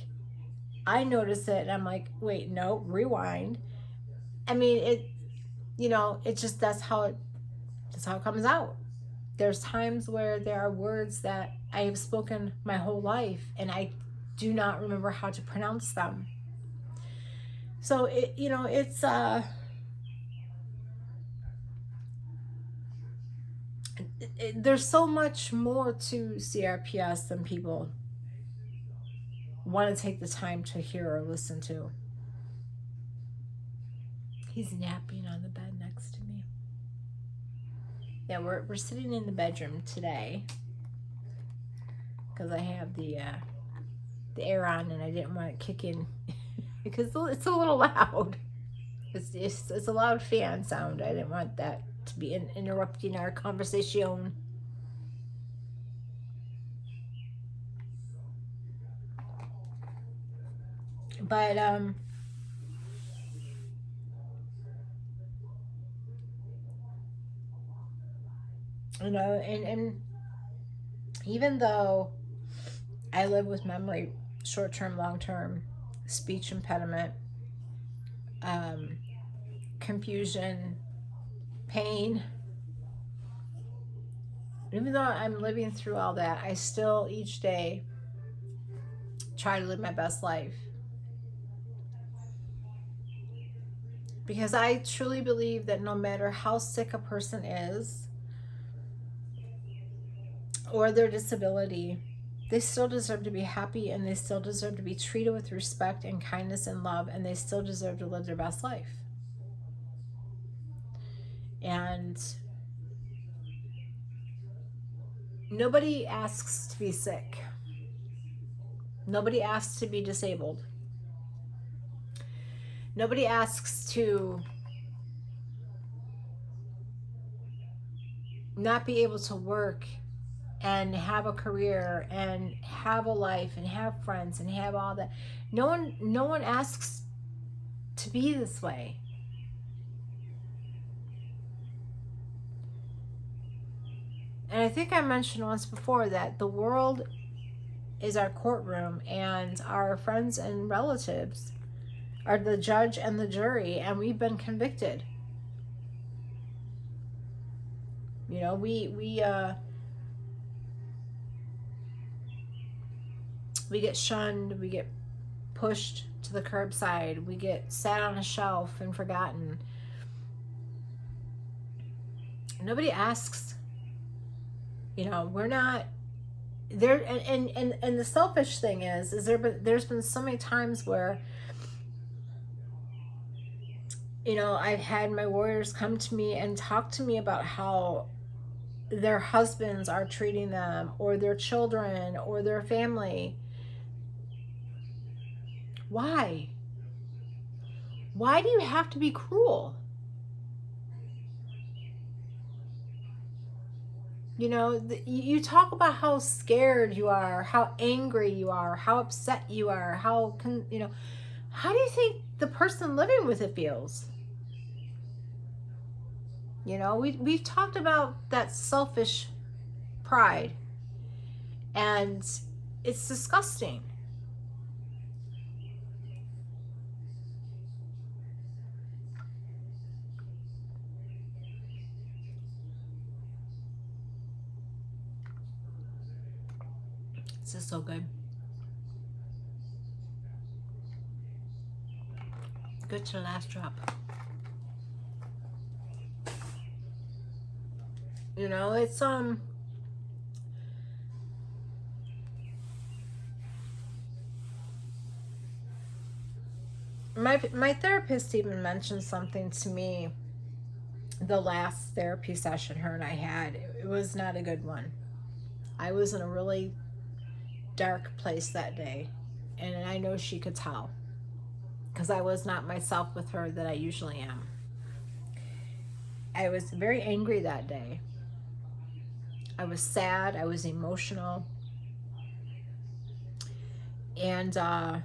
I notice it and I'm like, wait, no, rewind. I mean, it just, that's how it comes out. There's times where there are words that I have spoken my whole life and I do not remember how to pronounce them. So it's there's so much more to CRPS than people want to take the time to hear or listen to. He's napping on the bed next to me. Yeah, we're sitting in the bedroom today because I have the air on and I didn't want it to kick in because it's a little loud. It's a loud fan sound. I didn't want that to be interrupting our conversation. But and even though I live with memory, short-term, long-term, speech impediment, confusion, pain, even though I'm living through all that, I still each day try to live my best life. Because I truly believe that no matter how sick a person is or their disability, they still deserve to be happy and they still deserve to be treated with respect and kindness and love, and they still deserve to live their best life. And nobody asks to be sick. Nobody asks to be disabled. Nobody asks to not be able to work and have a career and have a life and have friends and have all that. No one asks to be this way. And I think I mentioned once before that the world is our courtroom and our friends and relatives are the judge and the jury, and we've been convicted. We get shunned, we get pushed to the curbside, we get sat on a shelf and forgotten. Nobody asks. We're not there. And the selfish thing is there's been so many times where I've had my warriors come to me and talk to me about how their husbands are treating them, or their children, or their family. Why do you have to be cruel? You talk about how scared you are, how angry you are, how upset you are, how do you think the person living with it feels? We've talked about that selfish pride, and it's disgusting. This is so good. Good to the last drop. It's My therapist even mentioned something to me the last therapy session her and I had. It was not a good one. I was in a really dark place that day, and I know she could tell because I was not myself with her that I usually am. I was very angry that day. I was sad, I was emotional, and I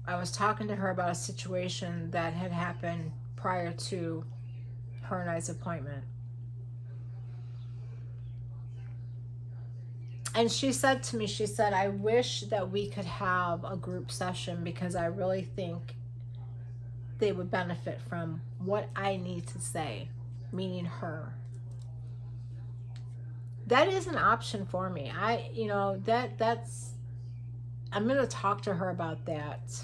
was talking to her about a situation that had happened prior to her and I's appointment. And she said to me, she said, I wish that we could have a group session because I really think they would benefit from what I need to say, meaning her. That is an option for me. That's I'm going to talk to her about that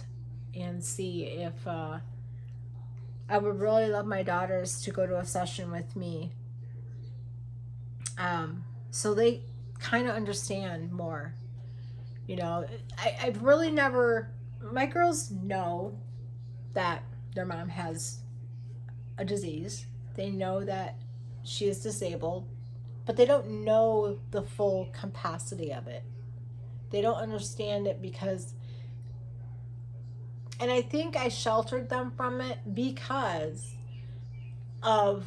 and see if I would really love my daughters to go to a session with me, so they kind of understand more. I've really never, my girls know that their mom has a disease. They know that she is disabled, but they don't know the full capacity of it. They don't understand it because, and I think I sheltered them from it because of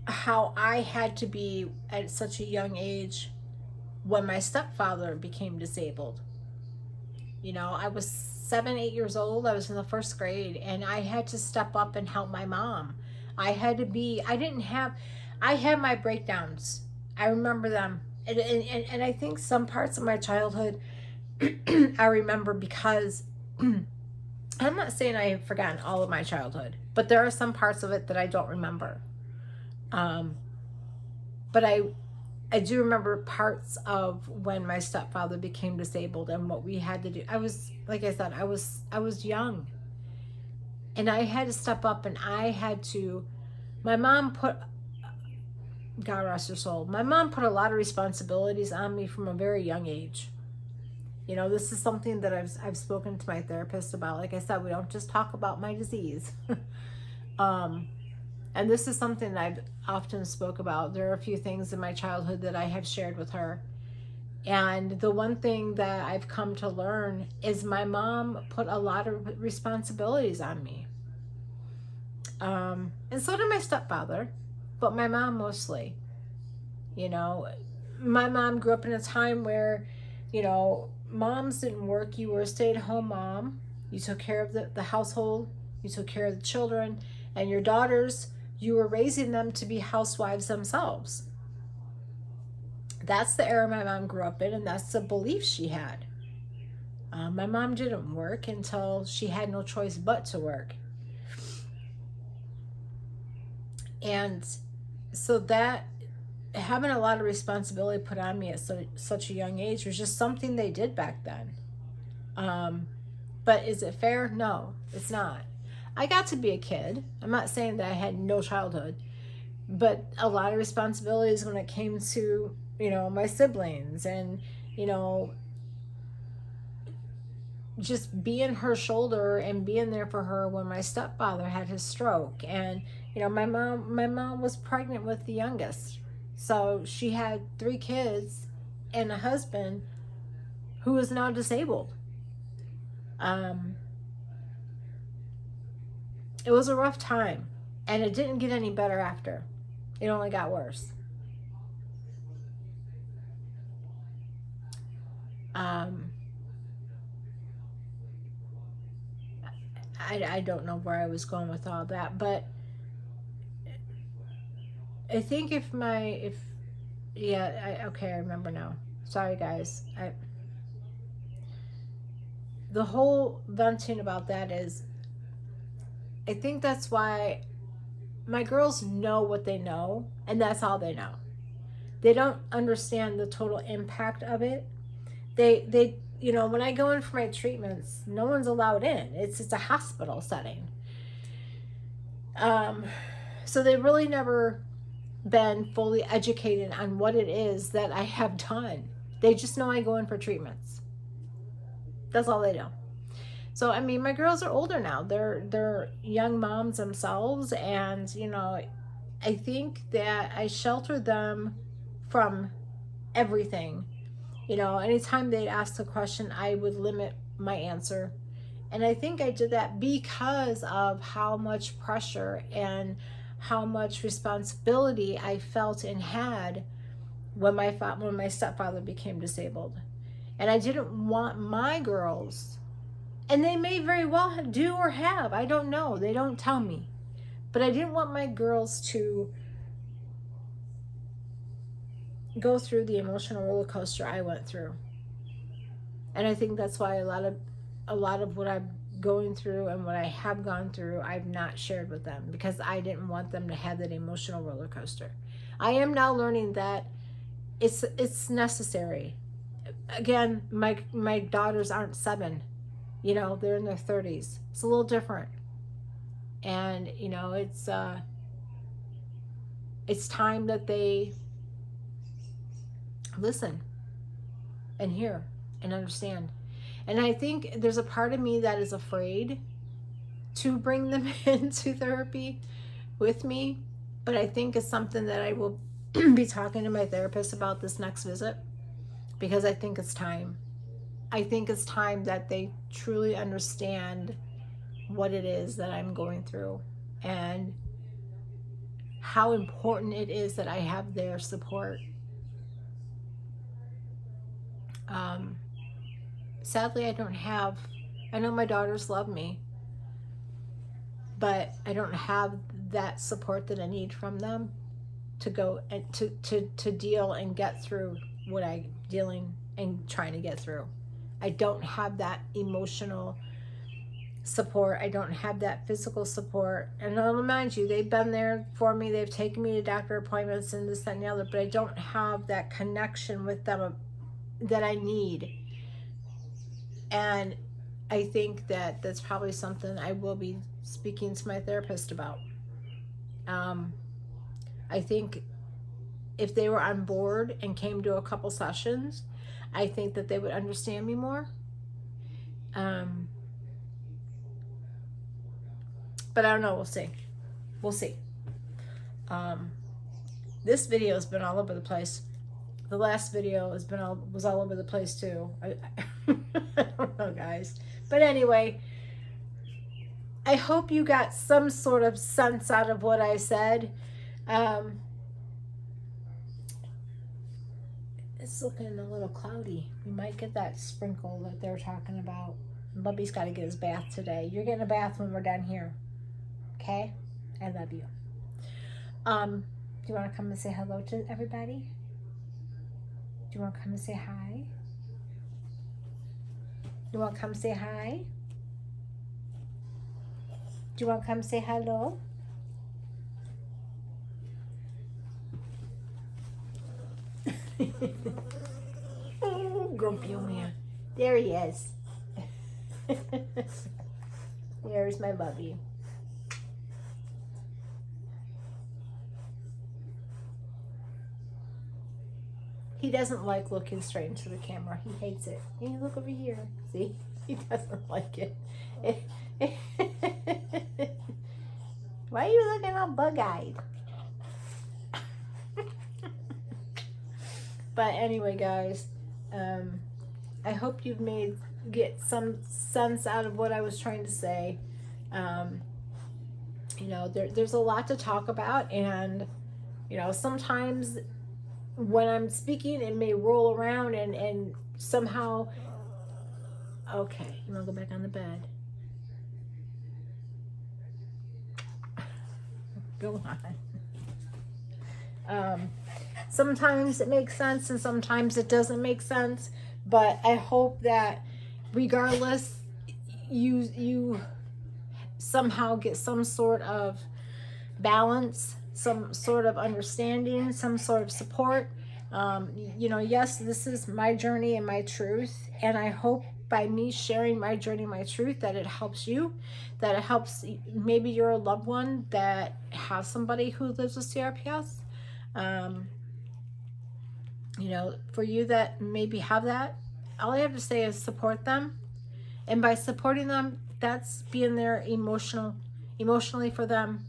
how I had to be at such a young age when my stepfather became disabled. I was 7, 8 years old. I was in the first grade, and I had to step up and help my mom. I had to be, I had my breakdowns. I remember them. And I think some parts of my childhood I remember because I'm not saying I have forgotten all of my childhood, but there are some parts of it that I don't remember. But I do remember parts of when my stepfather became disabled and what we had to do. I was, like I said, I was young, and I had to step up, and I had to. My mom put, God rest her soul, my mom put a lot of responsibilities on me from a very young age. This is something that I've spoken to my therapist about. Like I said, we don't just talk about my disease. And this is something that I've often spoke about. There are a few things in my childhood that I have shared with her. And the one thing that I've come to learn is my mom put a lot of responsibilities on me. And so did my stepfather, but my mom mostly. My mom grew up in a time where, moms didn't work. You were a stay-at-home mom. You took care of the household. You took care of the children. And your daughters, you were raising them to be housewives themselves. That's the era my mom grew up in, and that's the belief she had. My mom didn't work until she had no choice but to work. And so that, having a lot of responsibility put on me at such a young age was just something they did back then. But is it fair? No, it's not. I got to be a kid. I'm not saying that I had no childhood, but a lot of responsibilities when it came to, my siblings and, just being her shoulder and being there for her when my stepfather had his stroke. And, my mom was pregnant with the youngest. So she had 3 kids and a husband who is now disabled. It was a rough time, and it didn't get any better after. It only got worse. I don't know where I was going with all that, but I think okay, I remember now. Sorry guys. The whole venting about that is, I think that's why my girls know what they know, and that's all they know. They don't understand the total impact of it. They when I go in for my treatments, no one's allowed in. It's a hospital setting. So they really never been fully educated on what it is that I have done. They just know I go in for treatments. That's all they know. So I mean, my girls are older now. They're young moms themselves, and you know, I think that I shelter them from everything. You know, anytime they'd ask a question, I would limit my answer. And I think I did that because of how much pressure and how much responsibility I felt and had when my stepfather became disabled. And I didn't want my girls, and they may very well do or have, I don't know, they don't tell me, but I didn't want my girls to go through the emotional roller coaster I went through. And I think that's why a lot of what I'm going through and what I have gone through, I've not shared with them, because I didn't want them to have that emotional roller coaster. I am now learning that it's necessary. Again, my daughters aren't 7, you know, they're in their 30s. It's a little different. And you know, it's time that they listen and hear and understand. And I think there's a part of me that is afraid to bring them into therapy with me, but I think it's something that I will be talking to my therapist about this next visit, because I think it's time. I think it's time that they truly understand what it is that I'm going through and how important it is that I have their support. Sadly, I know my daughters love me, but I don't have that support that I need from them to go and to deal and get through what I'm dealing and trying to get through. I don't have that emotional support. I don't have that physical support. And I'll remind you, they've been there for me. They've taken me to doctor appointments and this, that, and the other, but I don't have that connection with them that I need. And I think that that's probably something I will be speaking to my therapist about. I think if they were on board and came to a couple sessions, I think that they would understand me more. But I don't know. We'll see. We'll see. This video has been all over the place. The last video was all over the place too. I don't know, guys. But anyway, I hope you got some sort of sense out of what I said. It's looking a little cloudy. We might get that sprinkle that they're talking about. Bubby's got to get his bath today. You're getting a bath when we're done here. Okay? I love you. Do you want to come and say hello to everybody? Do you want to come and say hi? You want to come say hi? Do you want to come say hello? Oh, grumpy old man. There he is. There's my Bubby. He doesn't like looking straight into the camera. He hates it. Hey, look over here. See? He doesn't like it. Why are you looking all bug-eyed? But anyway, guys, I hope you've get some sense out of what I was trying to say. You know, there's a lot to talk about, and you know, sometimes when I'm speaking, it may roll around and somehow. Okay, you want to go back on the bed? Go on. Sometimes it makes sense and sometimes it doesn't make sense, but I hope that regardless, you somehow get some sort of balance, some sort of understanding, some sort of support. You know, yes, this is my journey and my truth, and I hope by me sharing my journey, my truth, that it helps you, that it helps maybe you're a loved one that has somebody who lives with CRPS. You know, for you that maybe have that, all I have to say is support them. And by supporting them, that's being there emotionally for them,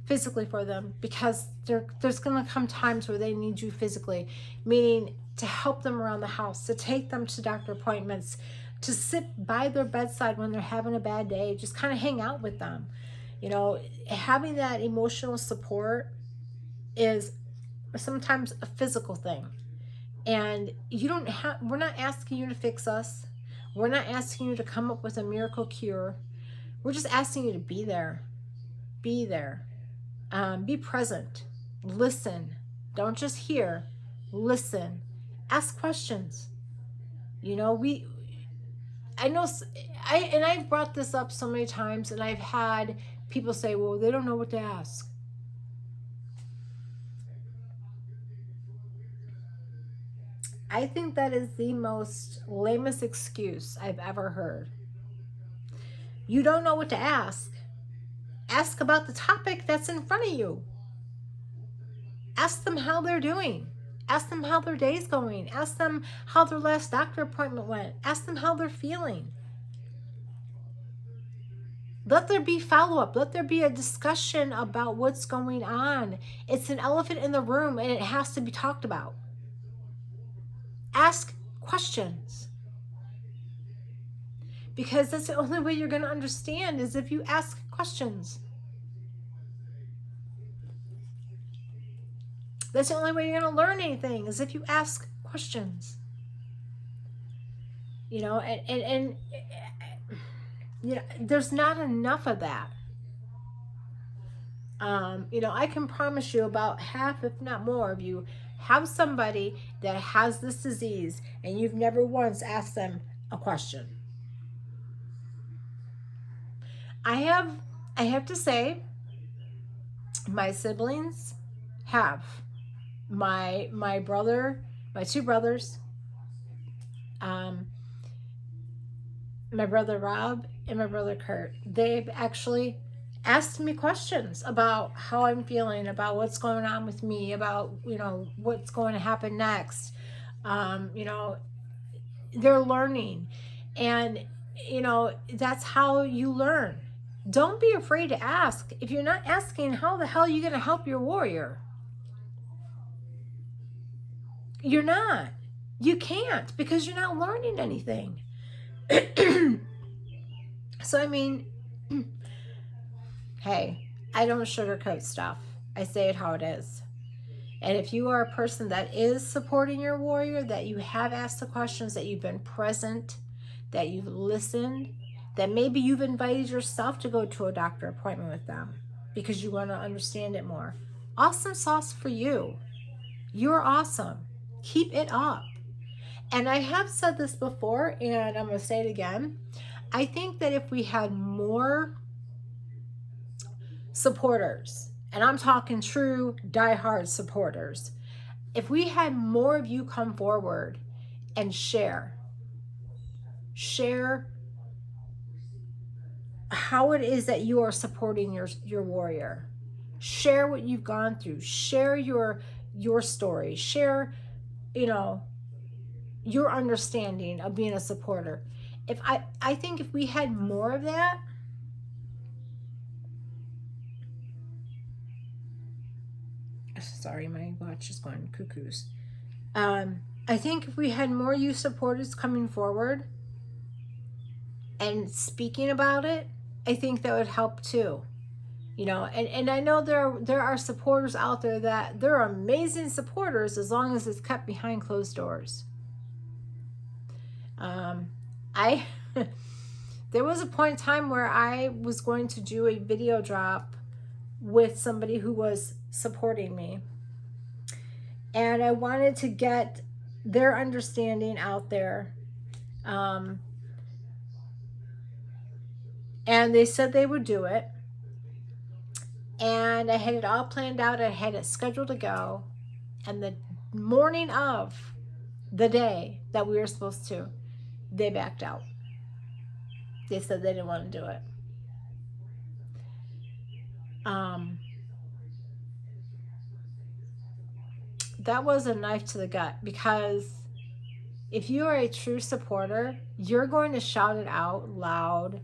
physically for them, because there's going to come times where they need you physically, meaning to help them around the house, to take them to doctor appointments, to sit by their bedside when they're having a bad day, just kind of hang out with them. You know, having that emotional support is sometimes a physical thing. And you don't have, we're not asking you to fix us. We're not asking you to come up with a miracle cure. We're just asking you to be there. Be there. Be present. Listen. Don't just hear. Listen. Ask questions. You know, I know, and I've brought this up so many times, and I've had people say, well, they don't know what to ask. I think that is the most lamest excuse I've ever heard. You don't know what to ask. Ask about the topic that's in front of you. Ask them how they're doing. Ask them how their day's going. Ask them how their last doctor appointment went. Ask them how they're feeling. Let there be follow-up. Let there be a discussion about what's going on. It's an elephant in the room, and it has to be talked about. Ask questions. Because that's the only way you're going to understand is if you ask questions. That's the only way you're going to learn anything is if you ask questions. You know, and you know, there's not enough of that. You know, I can promise you about half, if not more of you, have somebody that has this disease and you've never once asked them a question. I have to say, my siblings have. My brother, my two brothers, my brother Rob and my brother Kurt, they've actually asked me questions about how I'm feeling, about what's going on with me, about, you know, what's going to happen next. You know, they're learning. And, you know, that's how you learn. Don't be afraid to ask. If you're not asking, how the hell are you going to help your warrior? You're not. You can't because you're not learning anything. So, I mean, hey, I don't sugarcoat stuff. I say it how it is. And if you are a person that is supporting your warrior, that you have asked the questions, that you've been present, that you've listened, that maybe you've invited yourself to go to a doctor appointment with them because you want to understand it more. Awesome sauce for you. You're awesome. Keep it up. And I have said this before, and I'm going to say it again. I think that if we had more supporters, and I'm talking true diehard supporters, if we had more of you come forward and share how it is that you are supporting your warrior, share what you've gone through, share your story, share, you know, your understanding of being a supporter. If I think if we had more of that, sorry, my watch is going cuckoos. I think if we had more you supporters coming forward and speaking about it, I think that would help too. You know, and I know there are supporters out there that they're amazing supporters as long as it's kept behind closed doors. I there was a point in time where I was going to do a video drop with somebody who was supporting me, and I wanted to get their understanding out there. And they said they would do it, and I had it all planned out. I had it scheduled to go, and the morning of the day that we were supposed to, they backed out. They said they didn't want to do it. that was a knife to the gut, because if you are a true supporter, you're going to shout it out loud,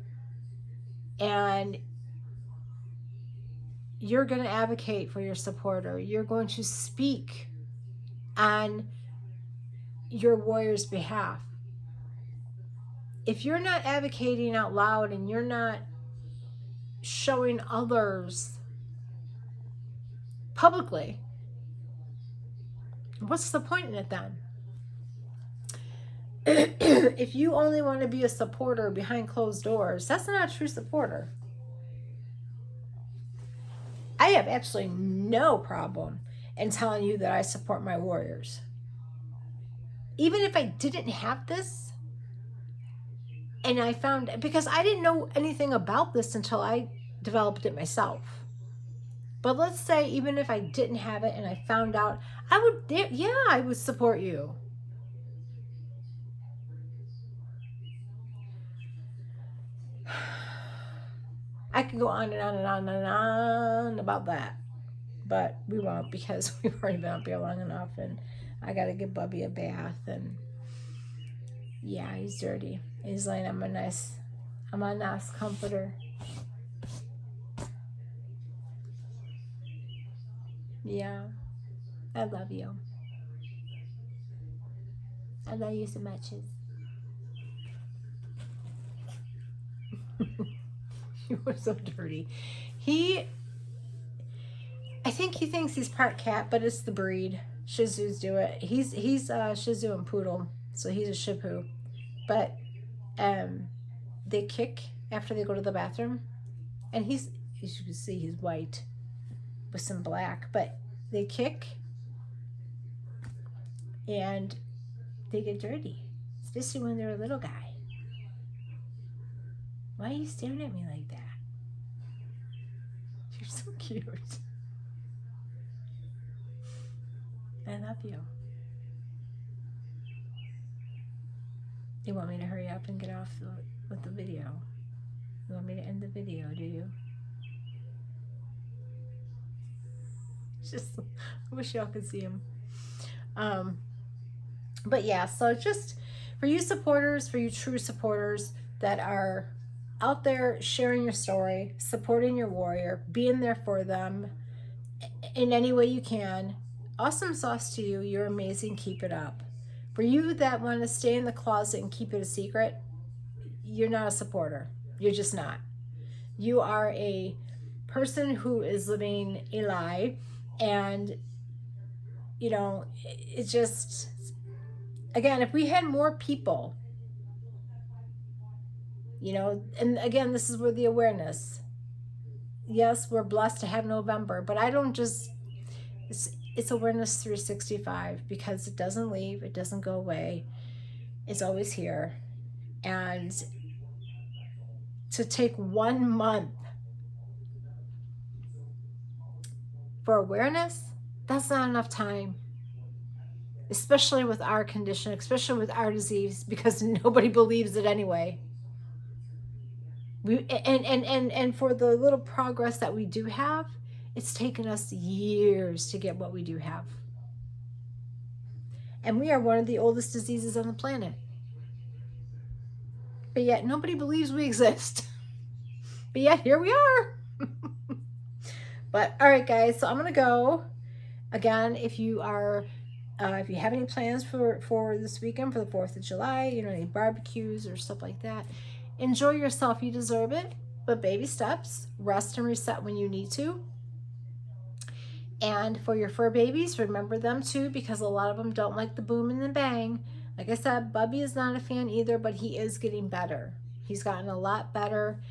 and you're going to advocate for your supporter. You're going to speak on your warrior's behalf. If you're not advocating out loud and you're not showing others publicly, what's the point in it then? If you only want to be a supporter behind closed doors, that's not a true supporter. I have absolutely no problem in telling you that I support my warriors. Even if I didn't have this, and I found, because I didn't know anything about this until I developed it myself. But let's say even if I didn't have it and I found out, I would support you. I could go on and on and on and on about that, but we won't, because we've already been up here long enough, and I got to give Bubby a bath, and yeah, he's dirty. He's laying on my nice comforter. Yeah, I love you. I love you so much. You were so dirty. I think he thinks he's part cat, but it's the breed. Shih Tzus do it. He's Shih Tzu and Poodle, so he's a Shih Tzu. But they kick after they go to the bathroom, and as you can see, he's white with some black, but they kick and they get dirty, especially when they're a little guy. Why are you staring at me like that? You're so cute. I love you. You want me to hurry up and get off with the video? You want me to end the video, do you? Just, I wish y'all could see him. But yeah, so just for you supporters, for you true supporters that are out there sharing your story, supporting your warrior, being there for them in any way you can, awesome sauce to you. You're amazing. Keep it up. For you that want to stay in the closet and keep it a secret, you're not a supporter. You're just not. You are a person who is living a lie, and you know, it's just, again, if we had more people, you know, and again, this is where the awareness, yes, we're blessed to have November, but I don't just, it's awareness 365, because it doesn't leave, it doesn't go away, it's always here. And to take 1 month for awareness, that's not enough time, especially with our condition, especially with our disease, because nobody believes it anyway. And for the little progress that we do have, it's taken us years to get what we do have. And we are one of the oldest diseases on the planet. But yet nobody believes we exist. But yet here we are. But all right, guys, so I'm going to go. Again, if you have any plans for this weekend, for the 4th of July, you know, any barbecues or stuff like that, enjoy yourself. You deserve it. But baby steps, rest and reset when you need to. And for your fur babies, remember them too, because a lot of them don't like the boom and the bang. Like I said, Bubby is not a fan either, but he is getting better. He's gotten a lot better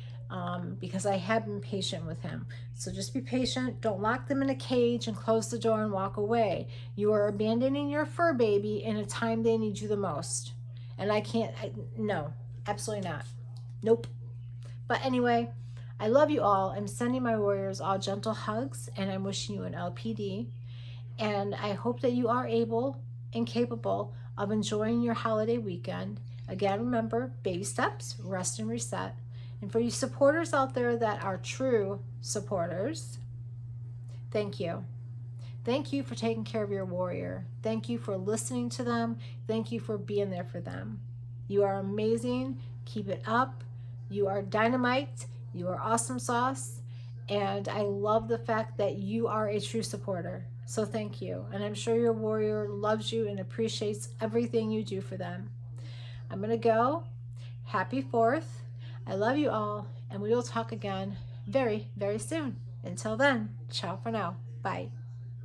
because I have been patient with him. So just be patient. Don't lock them in a cage and close the door and walk away. You are abandoning your fur baby in a time they need you the most. And no, absolutely not. Nope. But anyway, I love you all. I'm sending my warriors all gentle hugs, and I'm wishing you an LPD. And I hope that you are able and capable of enjoying your holiday weekend. Again, remember, baby steps, rest and reset. And for you supporters out there that are true supporters, thank you. Thank you for taking care of your warrior. Thank you for listening to them. Thank you for being there for them. You are amazing. Keep it up. You are dynamite. You are awesome sauce. And I love the fact that you are a true supporter. So thank you. And I'm sure your warrior loves you and appreciates everything you do for them. I'm going to go. Happy 4th. I love you all. And we will talk again very, very soon. Until then, ciao for now. Bye.